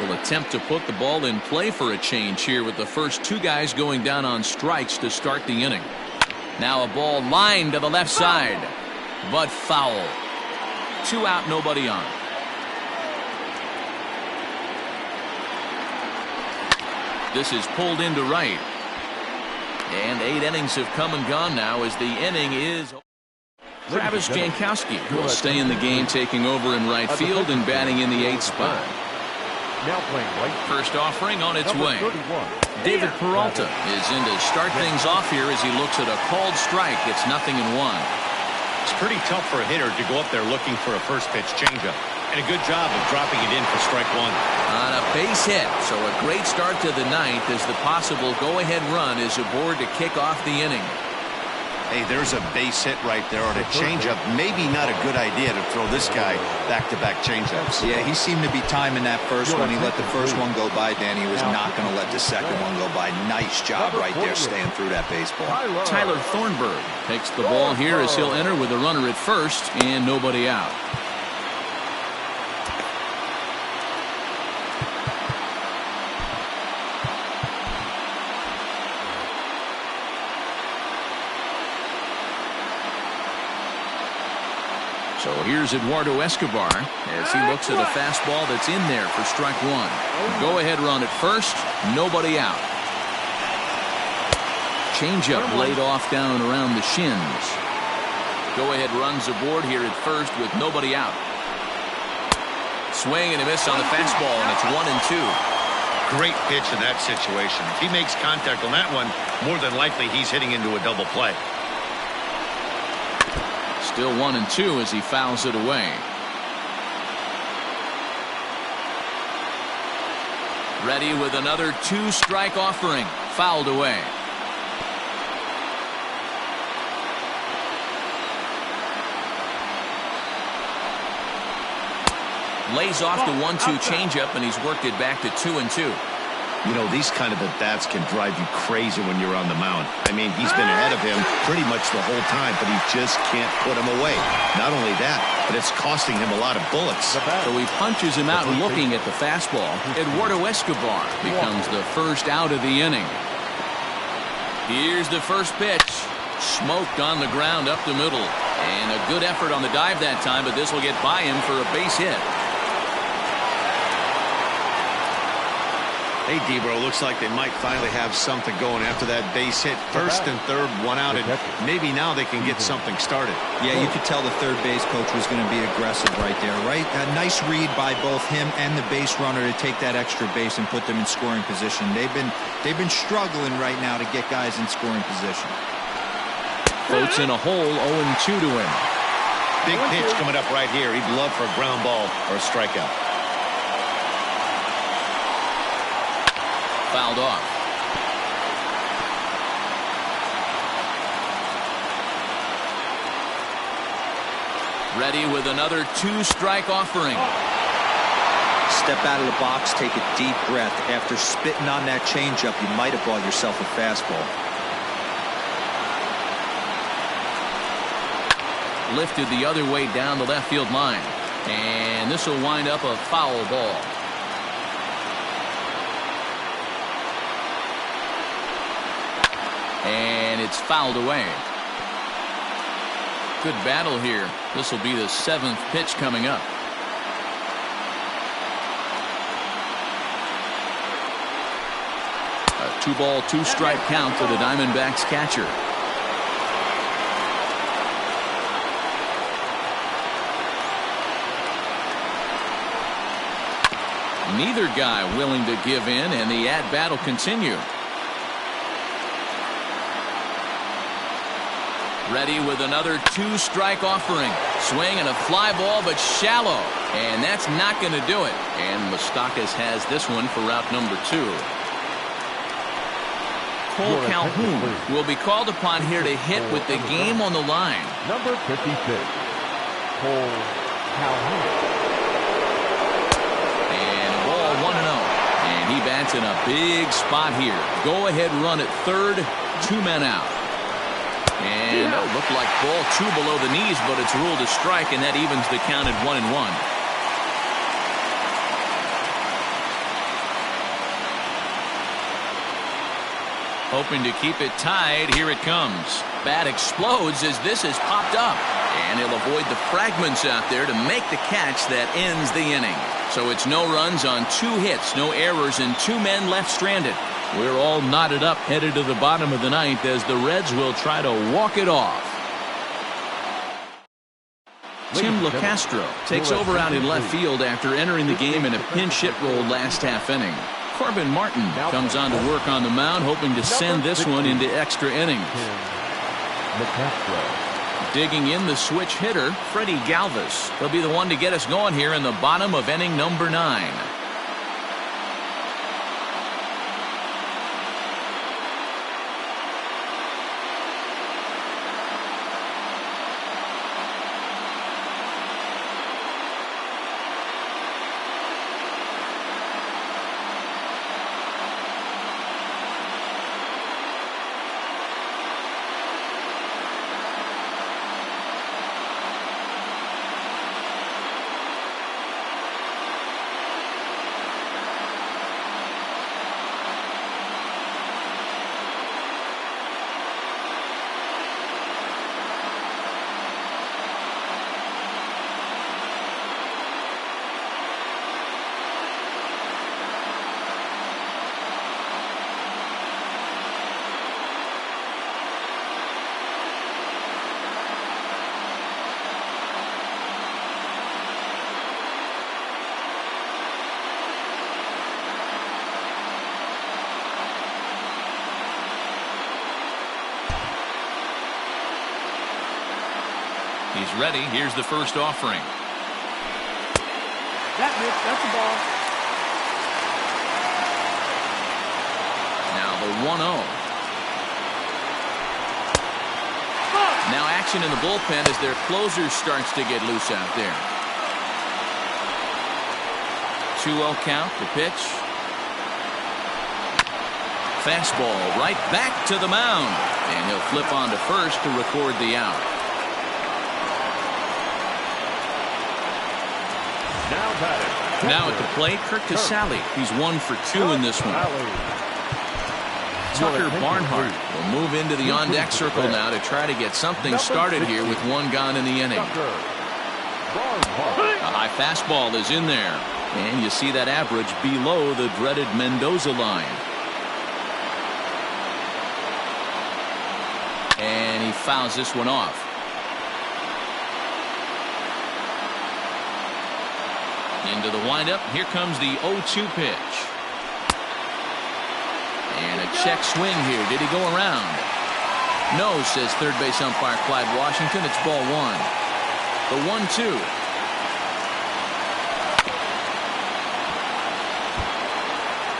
Will attempt to put the ball in play for a change here with the first 2 guys going down on strikes to start the inning. Now a ball lined to the left side, but foul. 2 out, nobody on. This is pulled into right. And 8 innings have come and gone now as the inning is. Travis Jankowski will stay in the game, taking over in right field and batting in the 8th spot. Now playing right. First offering on its way. David Peralta is in to start things off here as he looks at a called strike. It's 0-1. It's pretty tough for a hitter to go up there looking for a first pitch changeup. And a good job of dropping it in for strike 1. On a base hit. So a great start to the 9th as the possible go-ahead run is aboard to kick off the inning. Hey, there's a base hit right there on a changeup. Maybe not a good idea to throw this guy back-to-back changeups. Yeah, he seemed to be timing that first one. He let the first one go by, then he was not going to let the second one go by. Nice job right there staying through that baseball. Tyler Thornburg takes the ball here as he'll enter with a runner at first and nobody out. So here's Eduardo Escobar as he looks at a fastball that's in there for strike 1. Go-ahead run at first, nobody out. Changeup laid off down around the shins. Go-ahead runs aboard here at first with nobody out. Swing and a miss on the fastball, and it's 1-2. Great pitch in that situation. If he makes contact on that one, more than likely he's hitting into a double play. Still 1-2 as he fouls it away. Ready with another 2-strike offering. Fouled away. Lays off the 1-2 changeup and he's worked it back to 2-2. You know, these kind of at-bats can drive you crazy when you're on the mound. I mean, he's been ahead of him pretty much the whole time, but he just can't put him away. Not only that, but it's costing him a lot of bullets. So he punches him out looking at the fastball. Eduardo Escobar becomes the first out of the inning. Here's the first pitch. Smoked on the ground up the middle. And a good effort on the dive that time, but this will get by him for a base hit. Hey, Debro, looks like they might finally have something going after that base hit. First and third, 1 out, and maybe now they can get something started. Yeah, you could tell the third base coach was going to be aggressive right there, right? A nice read by both him and the base runner to take that extra base and put them in scoring position. They've been struggling right now to get guys in scoring position. Floats in a hole, 0-2 to him. Big pitch coming up right here. He'd love for a ground ball or a strikeout. Fouled off. Ready with another 2-strike offering. Step out of the box, take a deep breath. After spitting on that changeup, you might have bought yourself a fastball. Lifted the other way down the left field line. And this will wind up a foul ball. And it's fouled away. Good battle here. This will be the 7th pitch coming up. A 2-ball, 2-strike count to the Diamondbacks catcher. Neither guy willing to give in, and the at-bat will continue. Ready with another 2-strike offering. Swing and a fly ball, but shallow. And that's not going to do it. And Moustakas has this one for route number 2. Cole Calhoun will be called upon here to hit with the game on the line. Number 56, Cole Calhoun. And ball 1-0. And he bats in a big spot here. Go-ahead run at third, 2 men out. And it looked like ball 2 below the knees, but it's ruled a strike, and that evens the count at 1-1. Hoping to keep it tied. Here it comes. Bat explodes as this has popped up. And he'll avoid the fragments out there to make the catch that ends the inning. So it's no runs on 2 hits, no errors, and 2 men left stranded. We're all knotted up headed to the bottom of the 9th as the Reds will try to walk it off. Tim LaCastro takes over out in left field after entering the game in a pinch hit role last half inning. Corbin Martin comes on to work on the mound, hoping to send this one into extra innings. Digging in the switch hitter, Freddie Galvis. He'll be the one to get us going here in the bottom of inning number 9. He's ready. Here's the first offering. That's the ball. Now the 1-0. Now action in the bullpen as their closer starts to get loose out there. 2-0 count, the pitch. Fastball right back to the mound. And he'll flip on to first to record the out. Now at the plate, Kirk Casale. He's 1 for 2 in this one. Tucker Barnhart will move into the on-deck circle now to try to get something started here with 1 gone in the inning. A high fastball is in there. And you see that average below the dreaded Mendoza line. And he fouls this one off. Into the windup. Here comes the 0-2 pitch. And a check swing here. Did he go around? No, says third base umpire Clyde Washington. It's ball 1. The 1-2.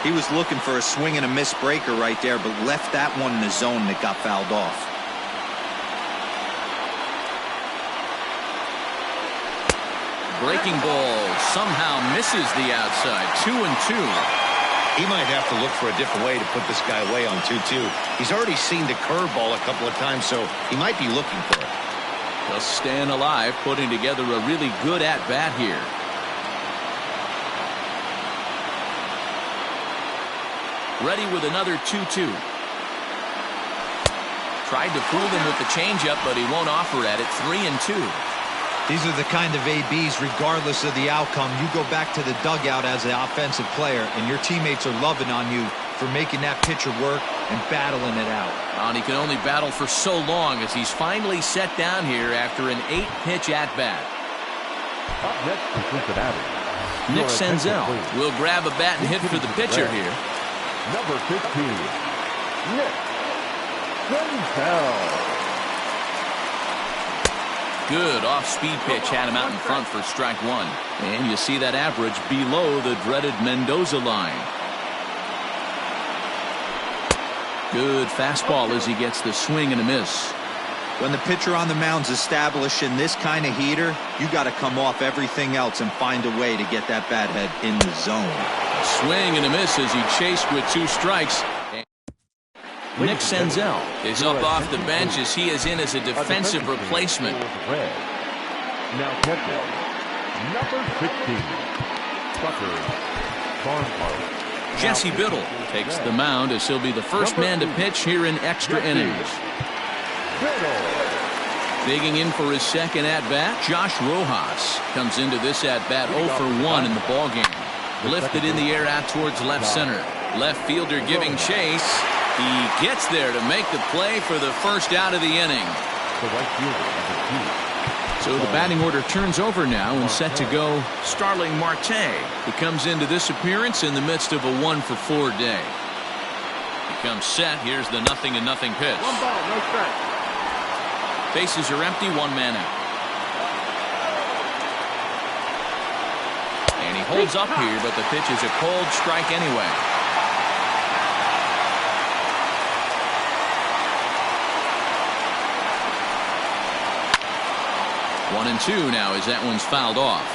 He was looking for a swing and a miss breaker right there, but left that one in the zone that got fouled off. Breaking ball somehow misses the outside. 2-2. He might have to look for a different way to put this guy away on 2-2. He's already seen the curveball a couple of times, so he might be looking for it. Just staying alive, putting together a really good at-bat here. Ready with another 2-2. Tried to fool him with the changeup, but he won't offer at it. 3-2. These are the kind of ABs, regardless of the outcome. You go back to the dugout as an offensive player, and your teammates are loving on you for making that pitcher work and battling it out. And he can only battle for so long as he's finally set down here after an 8-pitch at-bat. Up next to Cincinnati, Nick Senzel will grab a bat and hit for the pitcher here. Number 15, Nick Senzel. Good off-speed pitch had him out in front for strike one. And you see that average below the dreaded Mendoza line. Good fastball as he gets the swing and a miss. When the pitcher on the mound's establishing this kind of heater, you got to come off everything else and find a way to get that bat head in the zone. A swing and a miss as he chased with 2 strikes. Nick Senzel is up off the bench as he is in as a defensive replacement. Now catcher, number 16, Tucker Barnhart. Jesse Biddle takes the mound as he'll be the first man to pitch here in extra innings. Digging in for his second at-bat, Josh Rojas comes into this at-bat 0 for 1 in the ballgame. Lifted in the air out towards left center. Left fielder giving chase. He gets there to make the play for the first out of the inning. So the batting order turns over now and set to go Starling Marte. He comes into this appearance in the midst of a 1 for 4 day. He comes set. Here's the 0-0 pitch. 1 ball, no strike. Bases are empty, 1 man out. And he holds up here, but the pitch is a cold strike anyway. 1-2 now as that one's fouled off.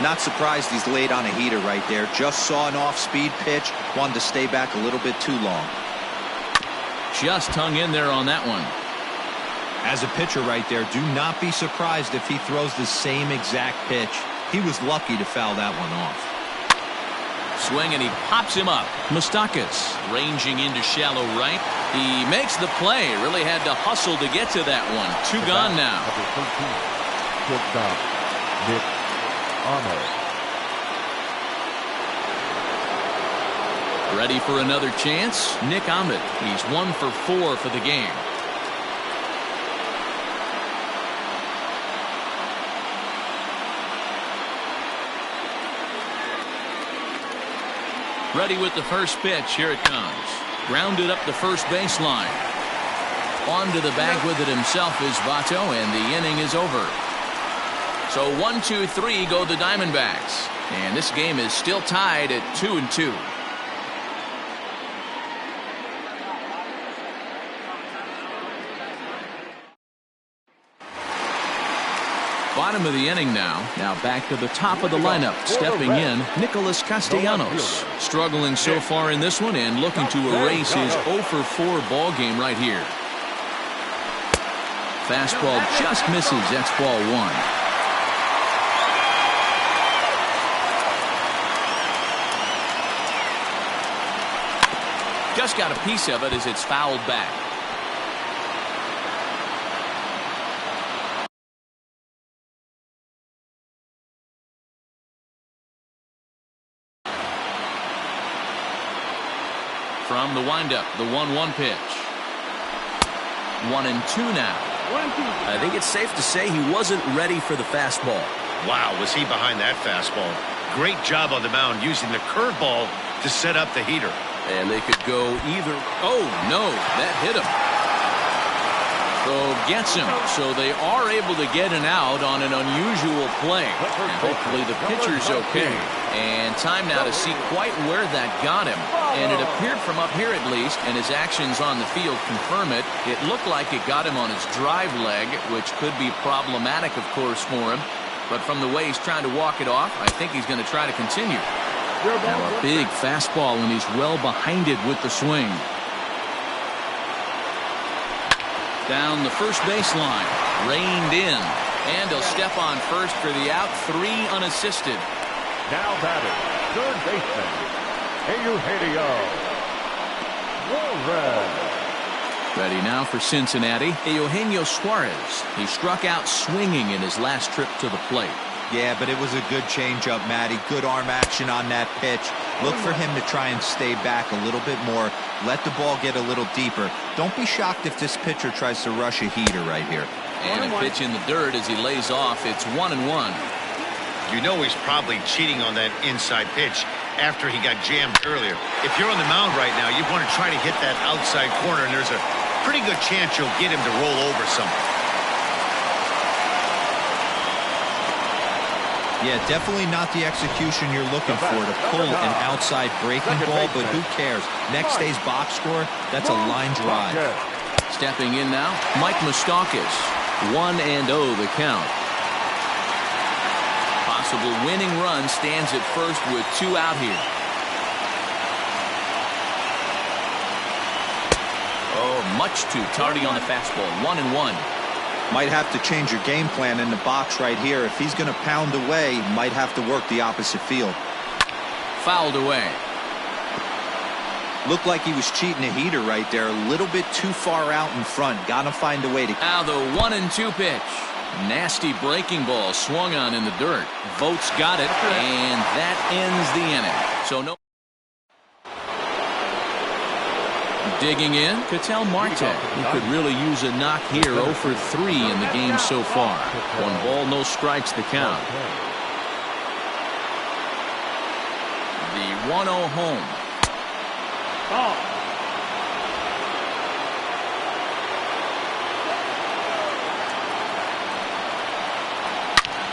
Not surprised he's laid on a heater right there. Just saw an off-speed pitch. Wanted to stay back a little bit too long. Just hung in there on that one. As a pitcher right there, do not be surprised if he throws the same exact pitch. He was lucky to foul that one off. Swing and he pops him up. Moustakas ranging into shallow right. He makes the play. Really had to hustle to get to that one. 2 gone now. Shortstop, Nick Ahmed. Ready for another chance? Nick Ahmed. He's 1 for 4 for the game. Ready with the first pitch. Here it comes. Grounded up the first baseline. Onto the bag with it himself is Votto, and the inning is over. So 1-2-3 go the Diamondbacks. And this game is still tied at 2-2. Bottom of the inning now. Now back to the top of the lineup. Stepping in, Nicholas Castellanos. Struggling so far in this one and looking to erase his 0 for 4 ball game right here. Fastball just misses. That's ball 1. Just got a piece of it as it's fouled back. From the windup, the 1-1 pitch. 1-2 now. I think it's safe to say he wasn't ready for the fastball. Wow, was he behind that fastball. Great job on the mound using the curveball to set up the heater. And they could go either. Oh, no, that hit him. So gets him. So they are able to get an out on an unusual play. And hopefully the pitcher's okay. And time now to see quite where that got him. And it appeared from up here at least, and his actions on the field confirm it. It looked like it got him on his drive leg, which could be problematic, of course, for him. But from the way he's trying to walk it off, I think he's going to try to continue. Now a big fastball, and he's well behind it with the swing. Down the first baseline, reined in, and he'll step on first for the out. 3 unassisted. Now batting, third baseman, Eugenio Suarez. Ready now for Cincinnati, Eugenio Suarez. He struck out swinging in his last trip to the plate. Yeah, but it was a good changeup, Matty. Good arm action on that pitch. Look for him to try and stay back a little bit more. Let the ball get a little deeper. Don't be shocked if this pitcher tries to rush a heater right here. And a pitch in the dirt as he lays off. It's 1-1. You know he's probably cheating on that inside pitch after he got jammed earlier. If you're on the mound right now, you want to try to hit that outside corner, and there's a pretty good chance you'll get him to roll over something. Yeah, definitely not the execution you're looking for to pull an outside breaking ball, but who cares? Next day's box score, that's a line drive. Stepping in now, Mike Moustakas. 1-0 the count. Possible winning run stands at first with 2 out here. Oh, much too tardy on the fastball. 1-1. Might have to change your game plan in the box right here. If he's going to pound away, might have to work the opposite field. Fouled away. Looked like he was cheating a heater right there. A little bit too far out in front. Got to find a way to... Now the 1-2 pitch. Nasty breaking ball swung on in the dirt. Vogt's got it, and that ends the inning. So no... Digging in, Ketel Marte. He could really use a knock here. 0 for 3 in the game so far. 1 ball, no strikes the count. The 1-0 home. Ball.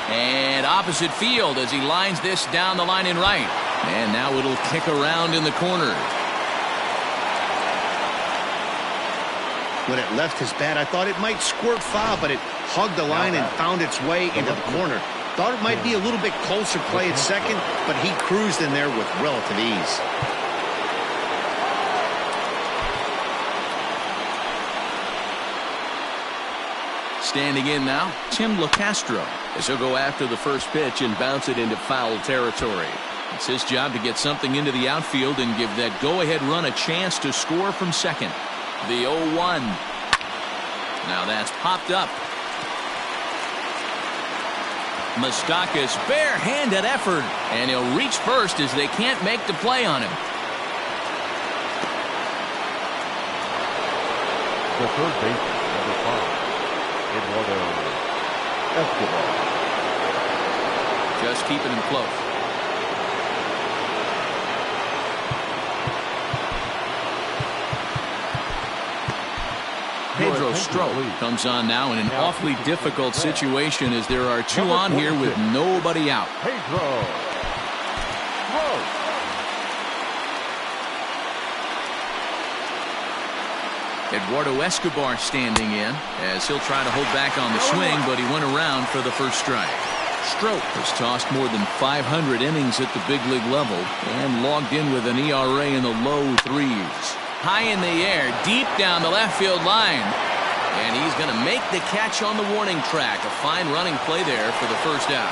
And opposite field as he lines this down the line in right. And now it'll kick around in the corner. When it left his bat, I thought it might squirt foul, but it hugged the line and found its way into the corner. Thought it might be a little bit closer play at second, but he cruised in there with relative ease. Standing in now, Tim LeCastro, as he'll go after the first pitch and bounce it into foul territory. It's his job to get something into the outfield and give that go-ahead run a chance to score from second. The 0-1. Now that's popped up. Moustakas, bare-handed effort, and he'll reach first as they can't make the play on him. The third baseman, number 5, Eduardo Escobar. Just keeping him close. Pedro Strop comes on now in an awfully difficult situation as there are 2 on here with nobody out. Pedro Strop. Eduardo Escobar standing in as he'll try to hold back on the swing, but he went around for the first strike. Strop has tossed more than 500 innings at the big league level and logged in with an ERA in the low 3s. High in the air, deep down the left field line. And he's going to make the catch on the warning track. A fine running play there for the first out.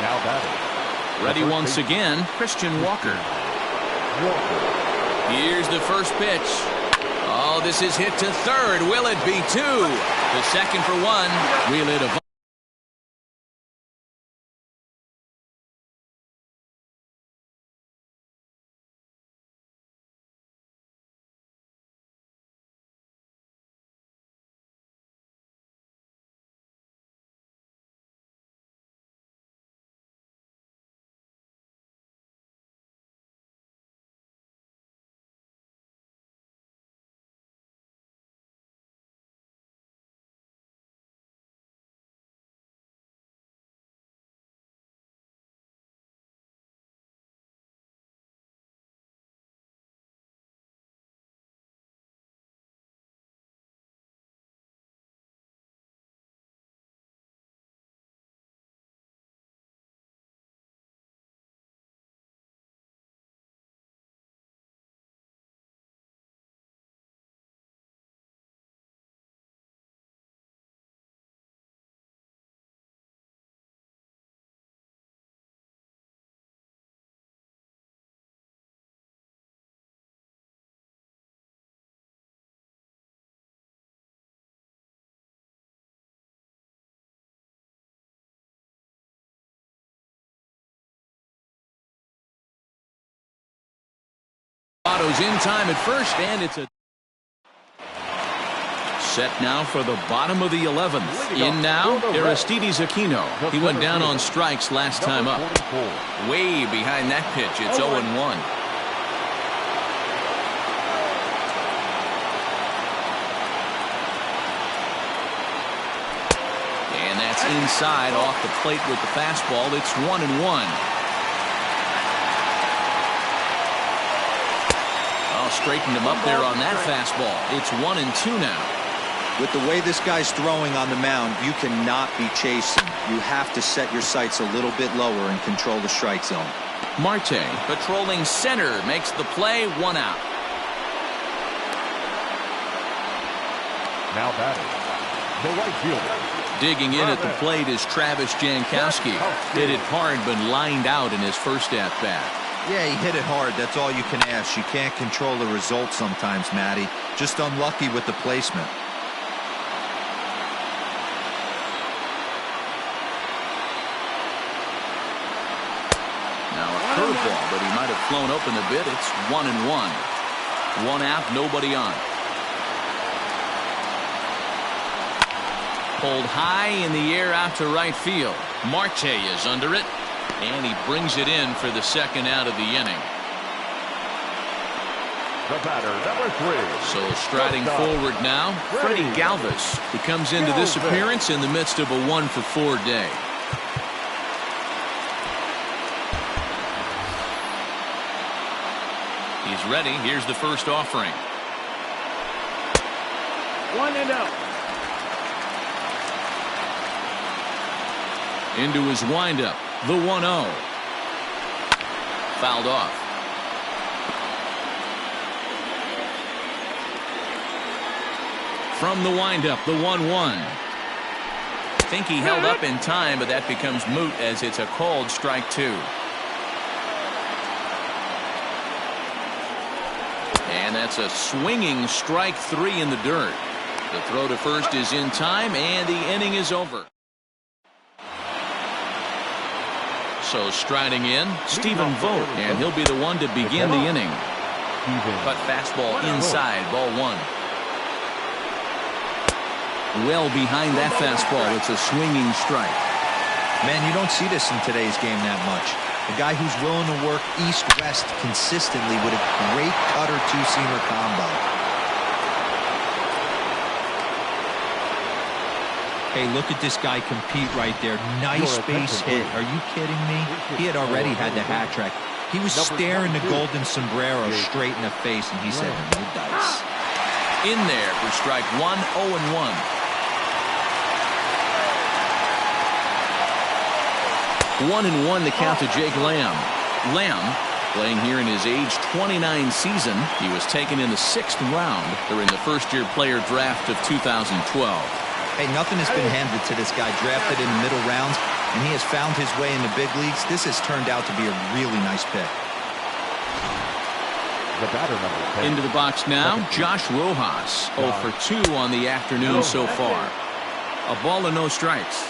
Now batting. Ready once again, Christian Walker. Here's the first pitch. Oh, this is hit to third. Will it be 2? The second for 1. Reel it. Otto's in time at first, and it's a Set now for the bottom of the 11th. In now, Aristides Aquino. He went down on strikes last time up. Way behind that pitch. It's 0-1. And that's inside off the plate with the fastball. It's 1-1. Straightened him up there on that fastball. It's 1-2 now. With the way this guy's throwing on the mound, you cannot be chasing. You have to set your sights a little bit lower and control the strike zone. Marte patrolling center makes the play. 1 out. Now batting, the right fielder. Digging in at the plate is Travis Jankowski. Hit it hard but lined out in his first at bat. Yeah, he hit it hard. That's all you can ask. You can't control the result sometimes, Matty. Just unlucky with the placement. Now a curveball, but he might have flown open a bit. It's 1-1. 1 out, nobody on. Pulled high in the air out to right field. Marte is under it. And he brings it in for the second out of the inning. The batter, number 3. So striding forward now, Freddie Galvis. He comes into this appearance in the midst of a 1-for-4 day. He's ready. Here's the first offering. 1-0. Into his windup. The 1-0. Fouled off. From the windup, the 1-1. Think he held up in time, but that becomes moot as it's a called strike 2. And that's a swinging strike 3 in the dirt. The throw to first is in time, and the inning is over. So striding in, Stephen Vogt, and he'll be the one to begin the inning. Cut fastball inside, ball 1. Well behind that fastball, it's a swinging strike. Man, you don't see this in today's game that much. A guy who's willing to work east-west consistently with a great cutter two-seamer combo. Hey, look at this guy compete right there. Nice base hit. Are you kidding me? He had already had the hat trick. He was staring the golden sombrero straight in the face, and he said, no dice. In there for strike 1, 0-1. 1-1 the count to Jake Lamb. Lamb, playing here in his age 29 season. He was taken in the 6th round during the first-year player draft of 2012. Hey, nothing has been handed to this guy. Drafted in the middle rounds, and he has found his way in the big leagues. This has turned out to be a really nice pick. The batter, number 10. Into the box now, Josh Rojas. 0 for 2 on the afternoon so far. A ball and no strikes.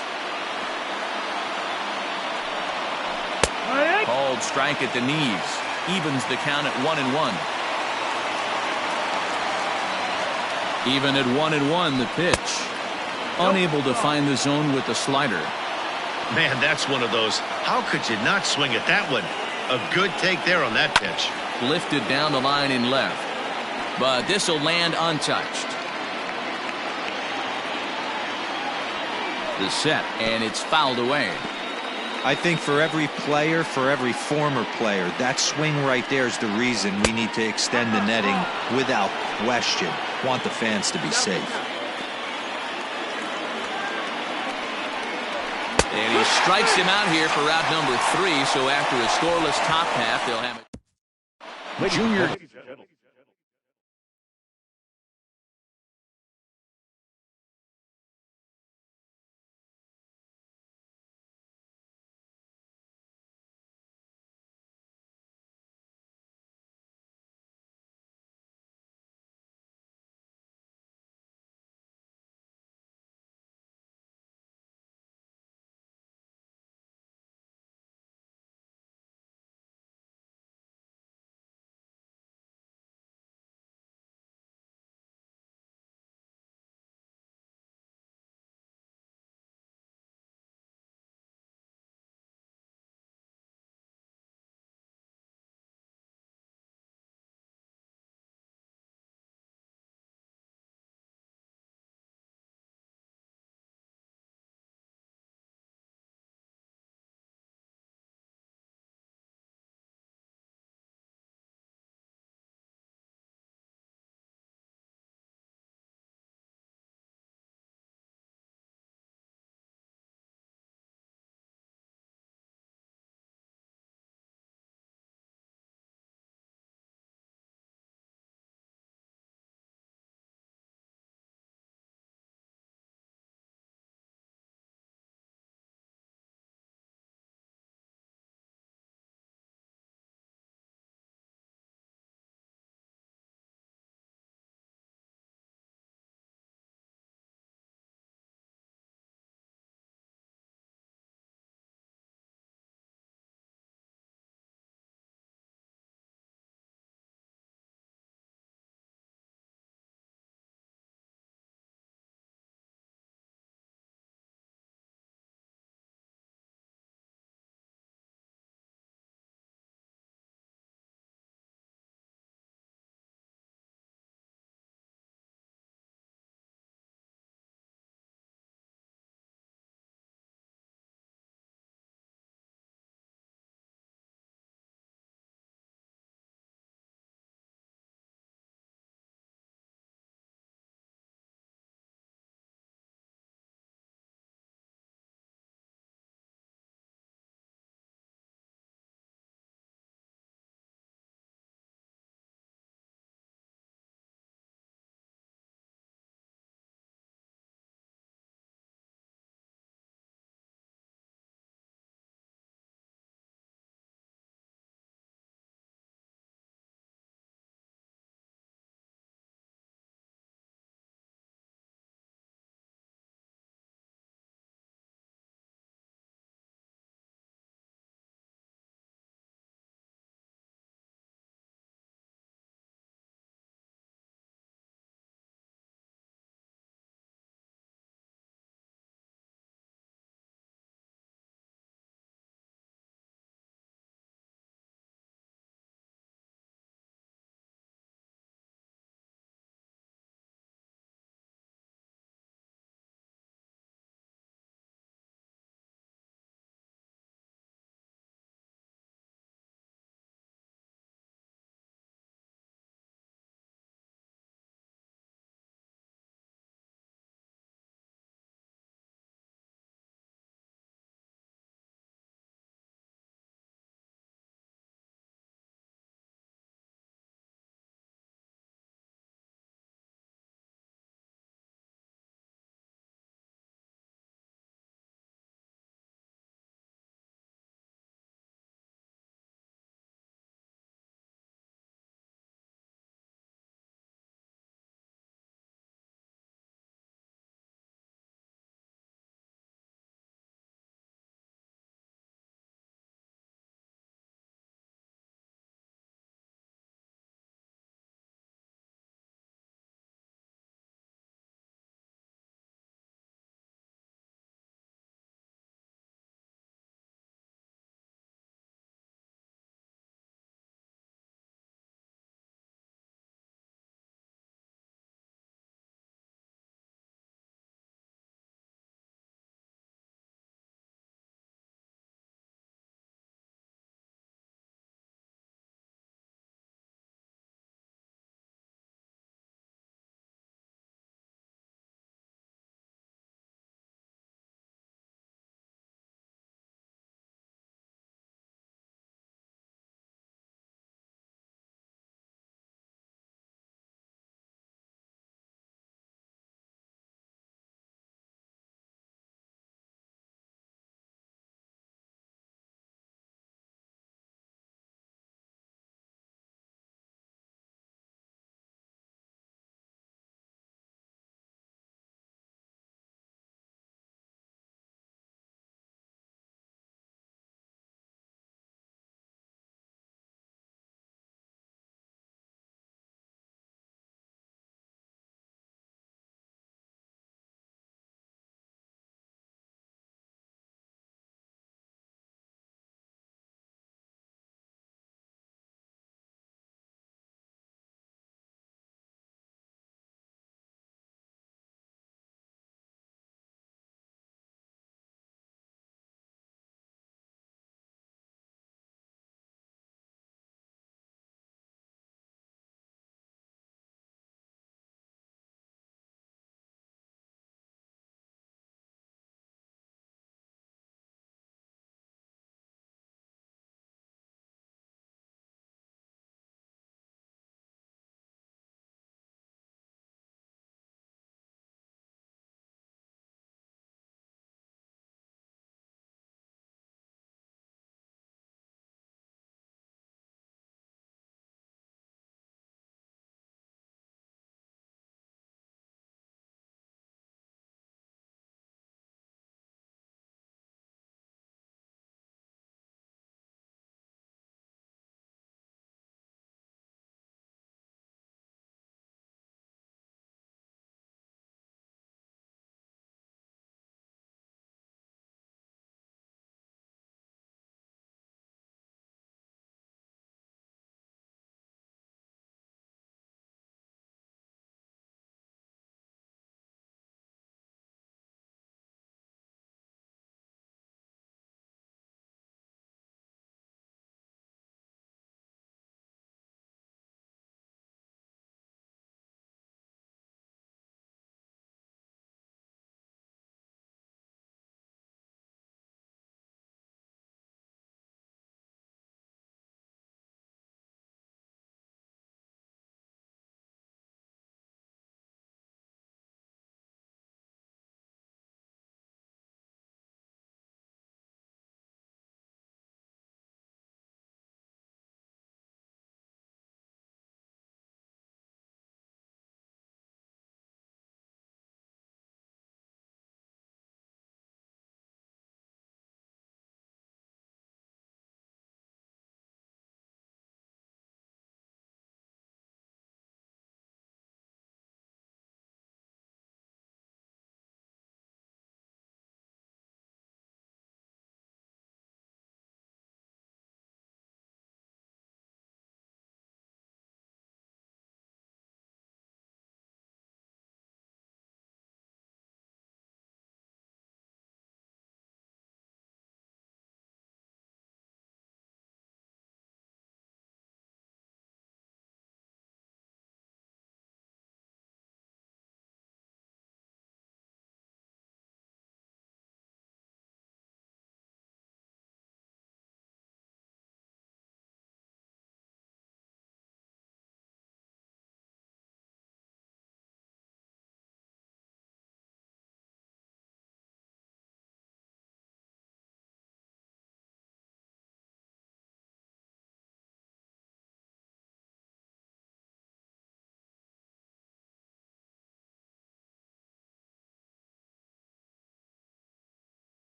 Called strike at the knees. Evens the count at 1-1. Even at 1-1, the pitch. Unable to find the zone with the slider. Man, that's one of those. How could you not swing at that one? A good take there on that pitch. Lifted down the line in left. But this will land untouched. The set, and it's fouled away. I think for every player, for every former player, that swing right there is the reason we need to extend the netting without question. Want the fans to be safe. And he strikes him out here for route number 3. So after a scoreless top half, they'll have it. Junior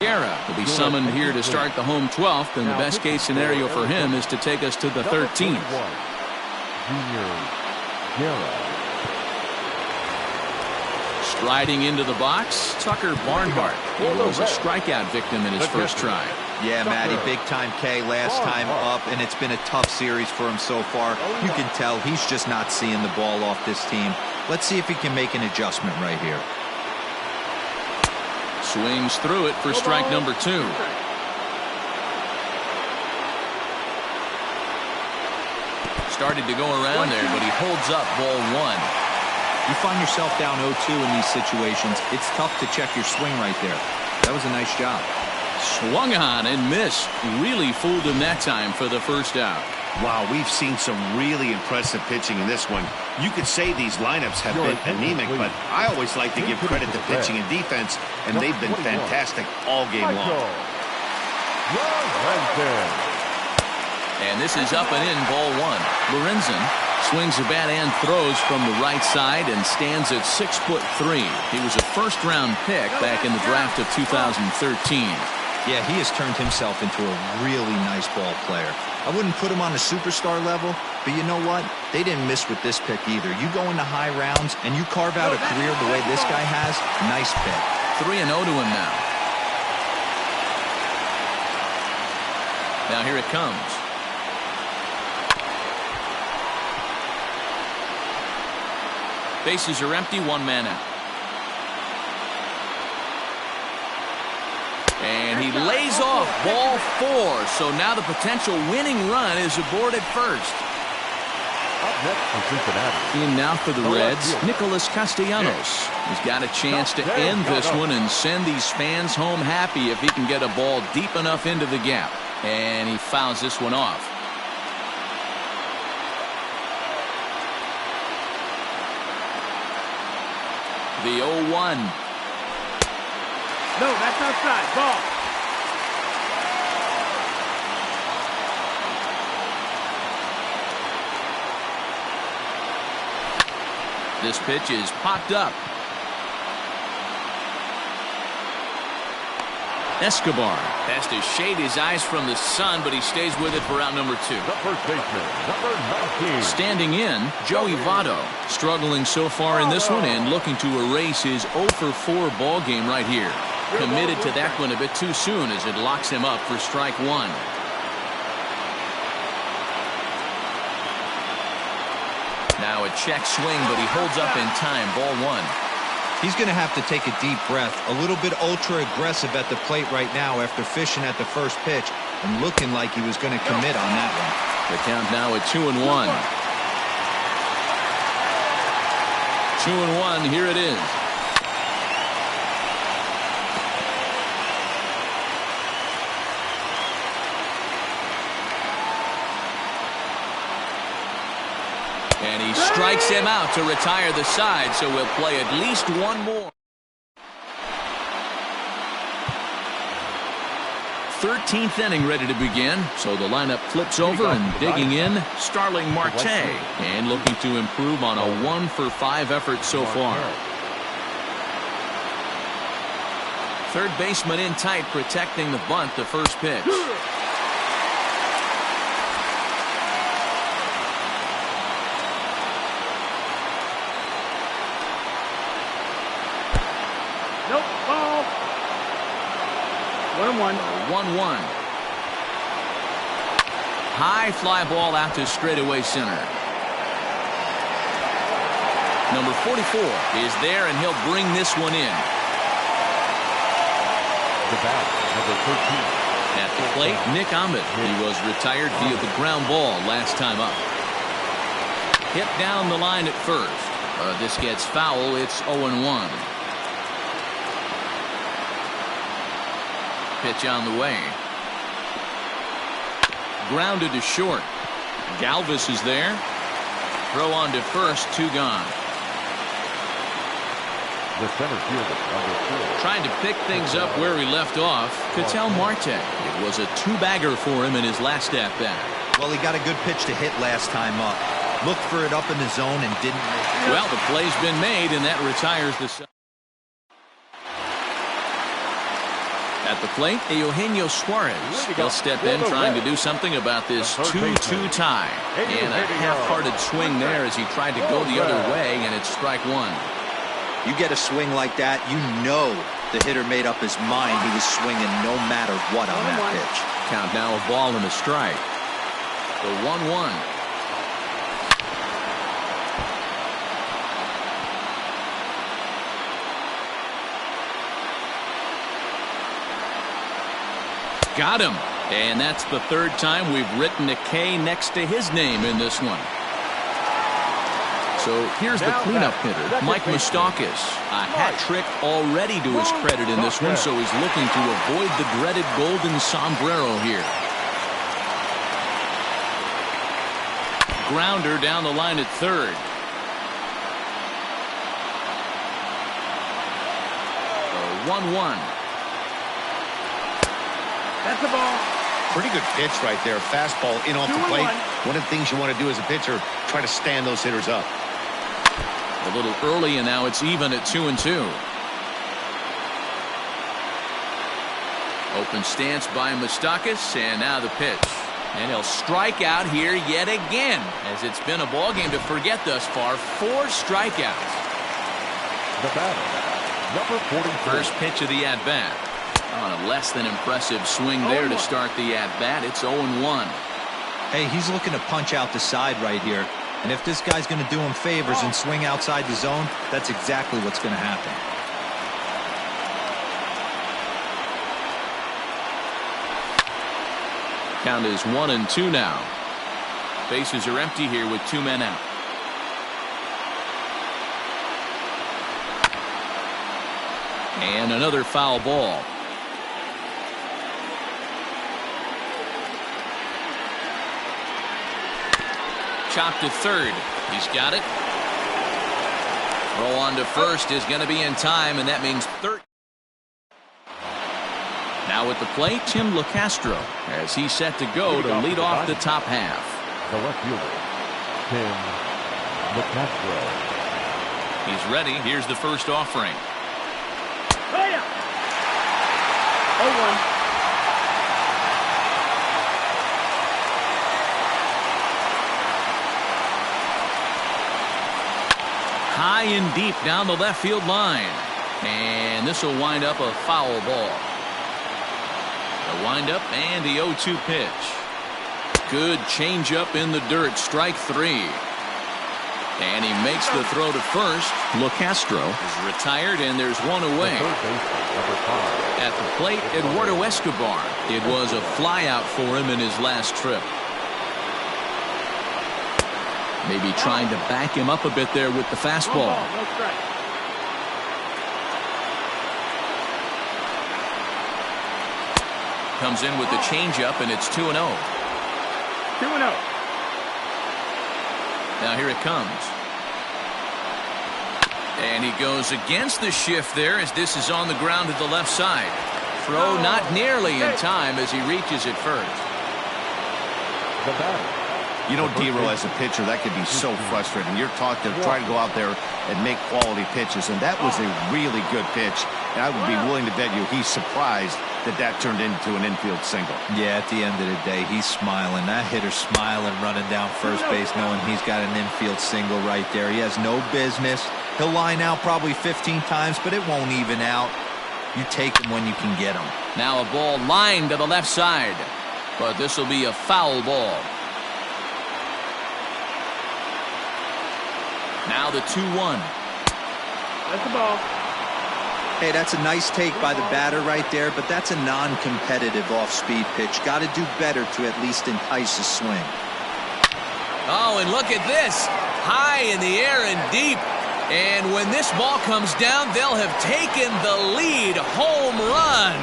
Guerra will be summoned here to start the home 12th, and the best case scenario for him is to take us to the 13th. Junior Guerra. Striding into the box, Tucker Barnhart. He was a strikeout victim in his first try. Yeah, Matty, big-time K last time up, and it's been a tough series for him so far. You can tell he's just not seeing the ball off this team. Let's see if he can make an adjustment right here. Swings through it for strike number 2. Started to go around there, but he holds up ball 1. You find yourself down 0-2 in these situations, it's tough to check your swing right there. That was a nice job. Swung on and missed. Really fooled him that time for the first out. Wow, we've seen some really impressive pitching in this one. You could say these lineups have been anemic, but I always like to give credit to pitching and defense, and they've been fantastic all game long. And this is up and in, ball 1. Lorenzen swings the bat and throws from the right side and stands at 6'3". He was a first-round pick back in the draft of 2013. Yeah, he has turned himself into a really nice ball player. I wouldn't put him on a superstar level, but you know what? They didn't miss with this pick either. You go into high rounds and you carve out a career the way this guy has, nice pick. 3-0 to him now. Now here it comes. Bases are empty, 1 man out. And he lays off ball 4. So now the potential winning run is aboard at first. Up next for Cincinnati. In now for the Reds, Nicholas Castellanos. He's got a chance to end this one and send these fans home happy if he can get a ball deep enough into the gap. And he fouls this one off. The 0-1. No, that's outside. Ball. This pitch is popped up. Escobar has to shade his eyes from the sun, but he stays with it for out number 2. The first baseman, number 19. Standing in, Joey Votto, struggling so far in this one and looking to erase his 0-for-4 ball game right here. Committed to that one a bit too soon as it locks him up for strike 1. Now a check swing, but he holds up in time. Ball 1. He's going to have to take a deep breath. A little bit ultra-aggressive at the plate right now after fishing at the first pitch and looking like he was going to commit on that one. The count now at 2-1. 2-1, here it is. And he strikes him out to retire the side, so we'll play at least one more. 13th inning ready to begin, so the lineup flips over and digging in, Starling Marte, and looking to improve on a 1-for-5 effort so far. Third baseman in tight, protecting the bunt, the first pitch. Nope. Ball. 1-1. 1-1. High fly ball out to straightaway center. Number 44 is there, and he'll bring this one in. The bat, number 13. At the plate, Nick Ahmed. He was retired via the ground ball last time up. Hit down the line at first. This gets foul. It's 0-1. Pitch on the way. Grounded to short. Galvis is there. Throw on to first, 2 gone. The center fielder, number 4. Trying to pick things up where he left off, Ketel Marte. It was a 2-bagger for him in his last at-bat. Well, he got a good pitch to hit last time up. Looked for it up in the zone and didn't make it. Well, the play's been made, and that retires the side. At the plate, Eugenio Suarez. He'll step in trying to do something about this 2-2 tie. And a half-hearted swing there as he tried to go the other way, and it's strike one. You get a swing like that, you know the hitter made up his mind he was swinging no matter what on that pitch. Count now a ball and a strike. The 1-1. Got him. And that's the third time we've written a K next to his name in this one. So here's the cleanup hitter, Mike Moustakas. A hat trick already to his credit in this one, so he's looking to avoid the dreaded golden sombrero here. Grounder down the line at third. 1-1. That's the ball. Pretty good pitch right there. Fastball in off the plate. One of the things you want to do as a pitcher, try to stand those hitters up. A little early, and now it's even at 2-2. Open stance by Moustakas, and now the pitch. And he'll strike out here yet again, as it's been a ball game to forget thus far. 4 strikeouts. The batter, number 44. First pitch of the at-bat. On a less than impressive swing there to start the at-bat. It's 0-1. Hey, he's looking to punch out the side right here. And if this guy's going to do him favors and swing outside the zone, that's exactly what's going to happen. Count is 1-2 now. Bases are empty here with 2 men out. And another foul ball. Chopped to third. He's got it. Throw on to first is going to be in time, and that means third. Now at the plate, Tim LeCastro, as he's set to go to lead off the top half. The left fielder, Tim LeCastro. He's ready. Here's the first offering. 0-1. High and deep down the left field line. And this will wind up a foul ball. The windup and the 0-2 pitch. Good changeup in the dirt. Strike 3. And he makes the throw to first. LeCastro is retired, and there's one away. At the plate, Eduardo Escobar. It was a flyout for him in his last trip. Maybe trying to back him up a bit there with the fastball. No strike. Comes in with the changeup, and it's 2-0. 2-0. Now here it comes. And he goes against the shift there as this is on the ground to the left side. Throw not nearly in time as he reaches it first. The batter. You know, D-Roll, as a pitcher, that could be so frustrating. You're taught to try to go out there and make quality pitches, and that was a really good pitch. And I would be willing to bet you he's surprised that that turned into an infield single. Yeah, at the end of the day, he's smiling. That hitter's smiling, running down first base, knowing he's got an infield single right there. He has no business. He'll line out probably 15 times, but it won't even out. You take him when you can get him. Now a ball lined to the left side, but this will be a foul ball. Now the 2-1. That's the ball. Hey, that's a nice take by the batter right there, but that's a non-competitive off-speed pitch. Got to do better to at least entice a swing. Oh, and look at this. High in the air and deep. And when this ball comes down, they'll have taken the lead. Home run.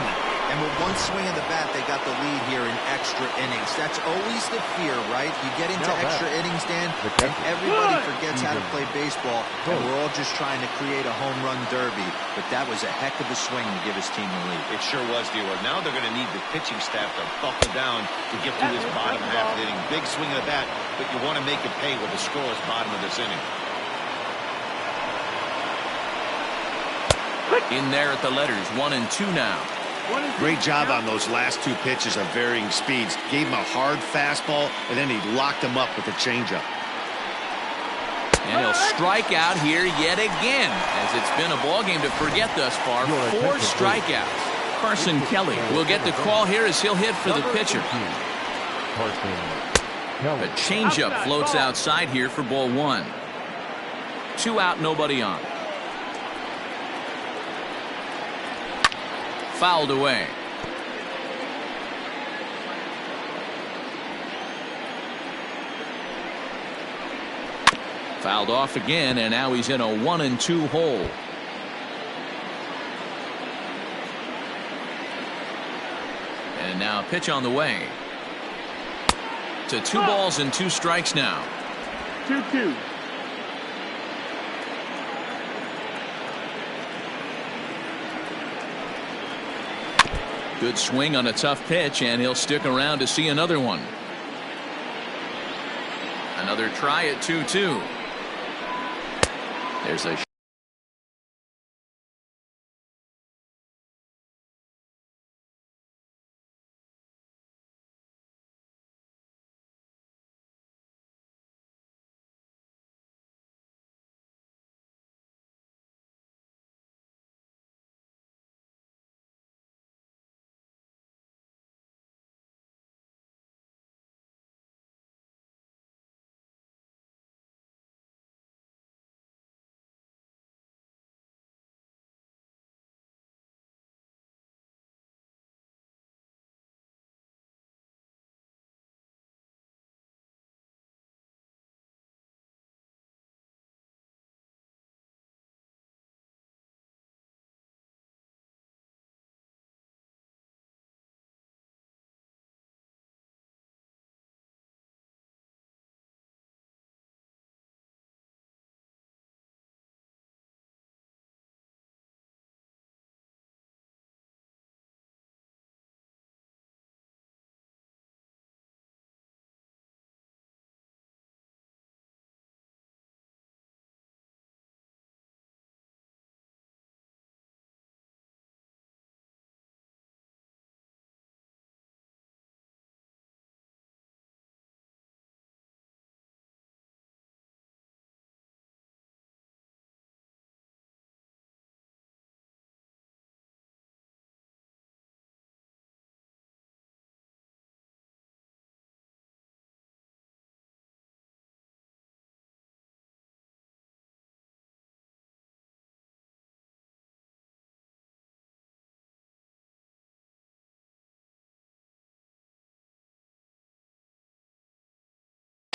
And with one swing of the bat, they got the lead here in extra innings. That's always the fear, right? You get into extra innings, Dan, and everybody forgets how to play baseball, and we're all just trying to create a home run derby. But that was a heck of a swing to give his team the lead. It sure was, D-Roll. Now they're going to need the pitching staff to buckle down to get through this bottom half of the inning. Big swing of the bat, but you want to make it pay with the scoreless bottom of this inning. In there at the letters, 1-2 now. Great job on those last two pitches of varying speeds. Gave him a hard fastball, and then he locked him up with a changeup. And he'll strike out here yet again, as it's been a ball game to forget thus far. 4 strikeouts. Carson Kelly will get the call here as he'll hit for the pitcher. A changeup floats outside here for ball 1. 2 out, nobody on. Fouled away. Fouled off again, and now he's in a 1-2 hole. And now a pitch on the way. To 2 balls and 2 strikes now. 2-2. Good swing on a tough pitch, and he'll stick around to see another one. Another try at 2-2. There's a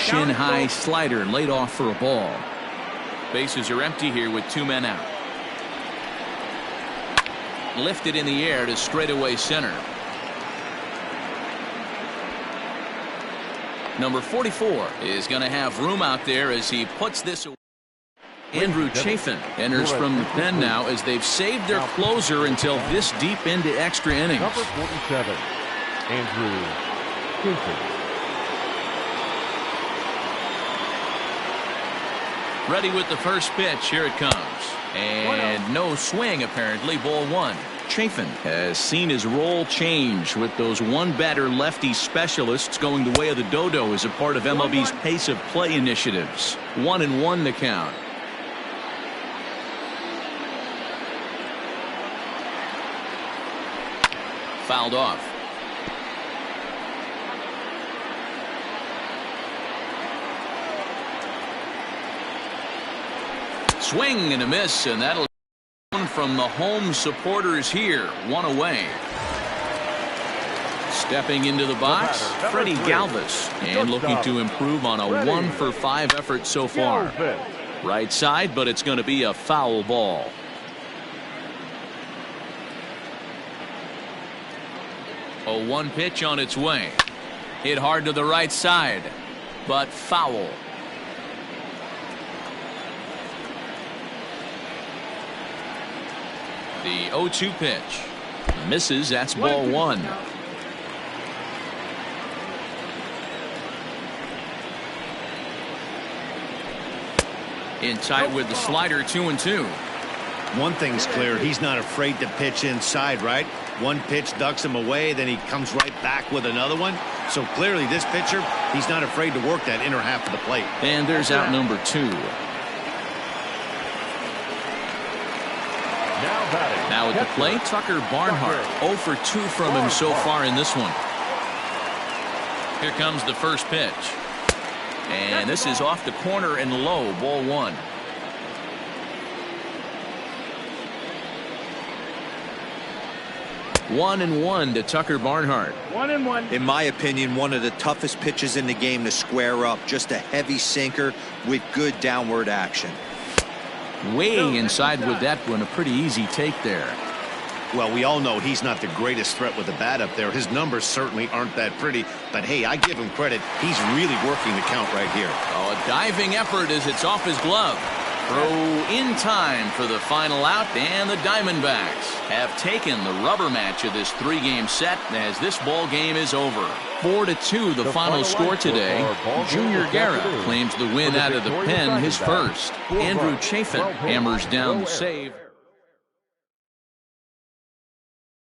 shin high slider laid off for a ball. Bases are empty here with 2 men out. Lifted in the air to straightaway center. Number 44 is going to have room out there as he puts this away. Andrew Chafin enters from the pen now as they've saved their closer until this deep into extra innings. Number 47, Andrew Chafin. Ready with the first pitch. Here it comes. And no swing, apparently. Ball 1. Chafin has seen his role change with those one-batter lefty specialists going the way of the dodo as a part of MLB's pace of play initiatives. 1-1 the count. Fouled off. Swing and a miss, and that'll come from the home supporters here. 1 away. Stepping into the box, Freddie Galvis, and looking to improve on a 1-for-5 effort so far. Right side, but it's going to be a foul ball. A 1 pitch on its way. Hit hard to the right side, but foul. The 0-2 pitch misses. That's ball 1. In tight with the slider. 2-2. One thing's clear, he's not afraid to pitch inside, right? One pitch ducks him away, then he comes right back with another one. So clearly this pitcher, he's not afraid to work that inner half of the plate. And there's out number 2. Now at the plate, Tucker Barnhart. 0 for 2 from him so far in this one. Here comes the first pitch. And this is off the corner and low, ball 1. One and one to Tucker Barnhart. 1-1. In my opinion, one of the toughest pitches in the game to square up. Just a heavy sinker with good downward action. Way inside with that one. A pretty easy take there. Well, we all know he's not the greatest threat with the bat up there. His numbers certainly aren't that pretty. But, hey, I give him credit. He's really working the count right here. Oh, a diving effort as it's off his glove. Throw in time for the final out, and the Diamondbacks have taken the rubber match of this 3-game set as this ball game is over. 4-2 the final score today. Junior Guerra claims the win out of the pen, his first. Andrew Chafin hammers down the save.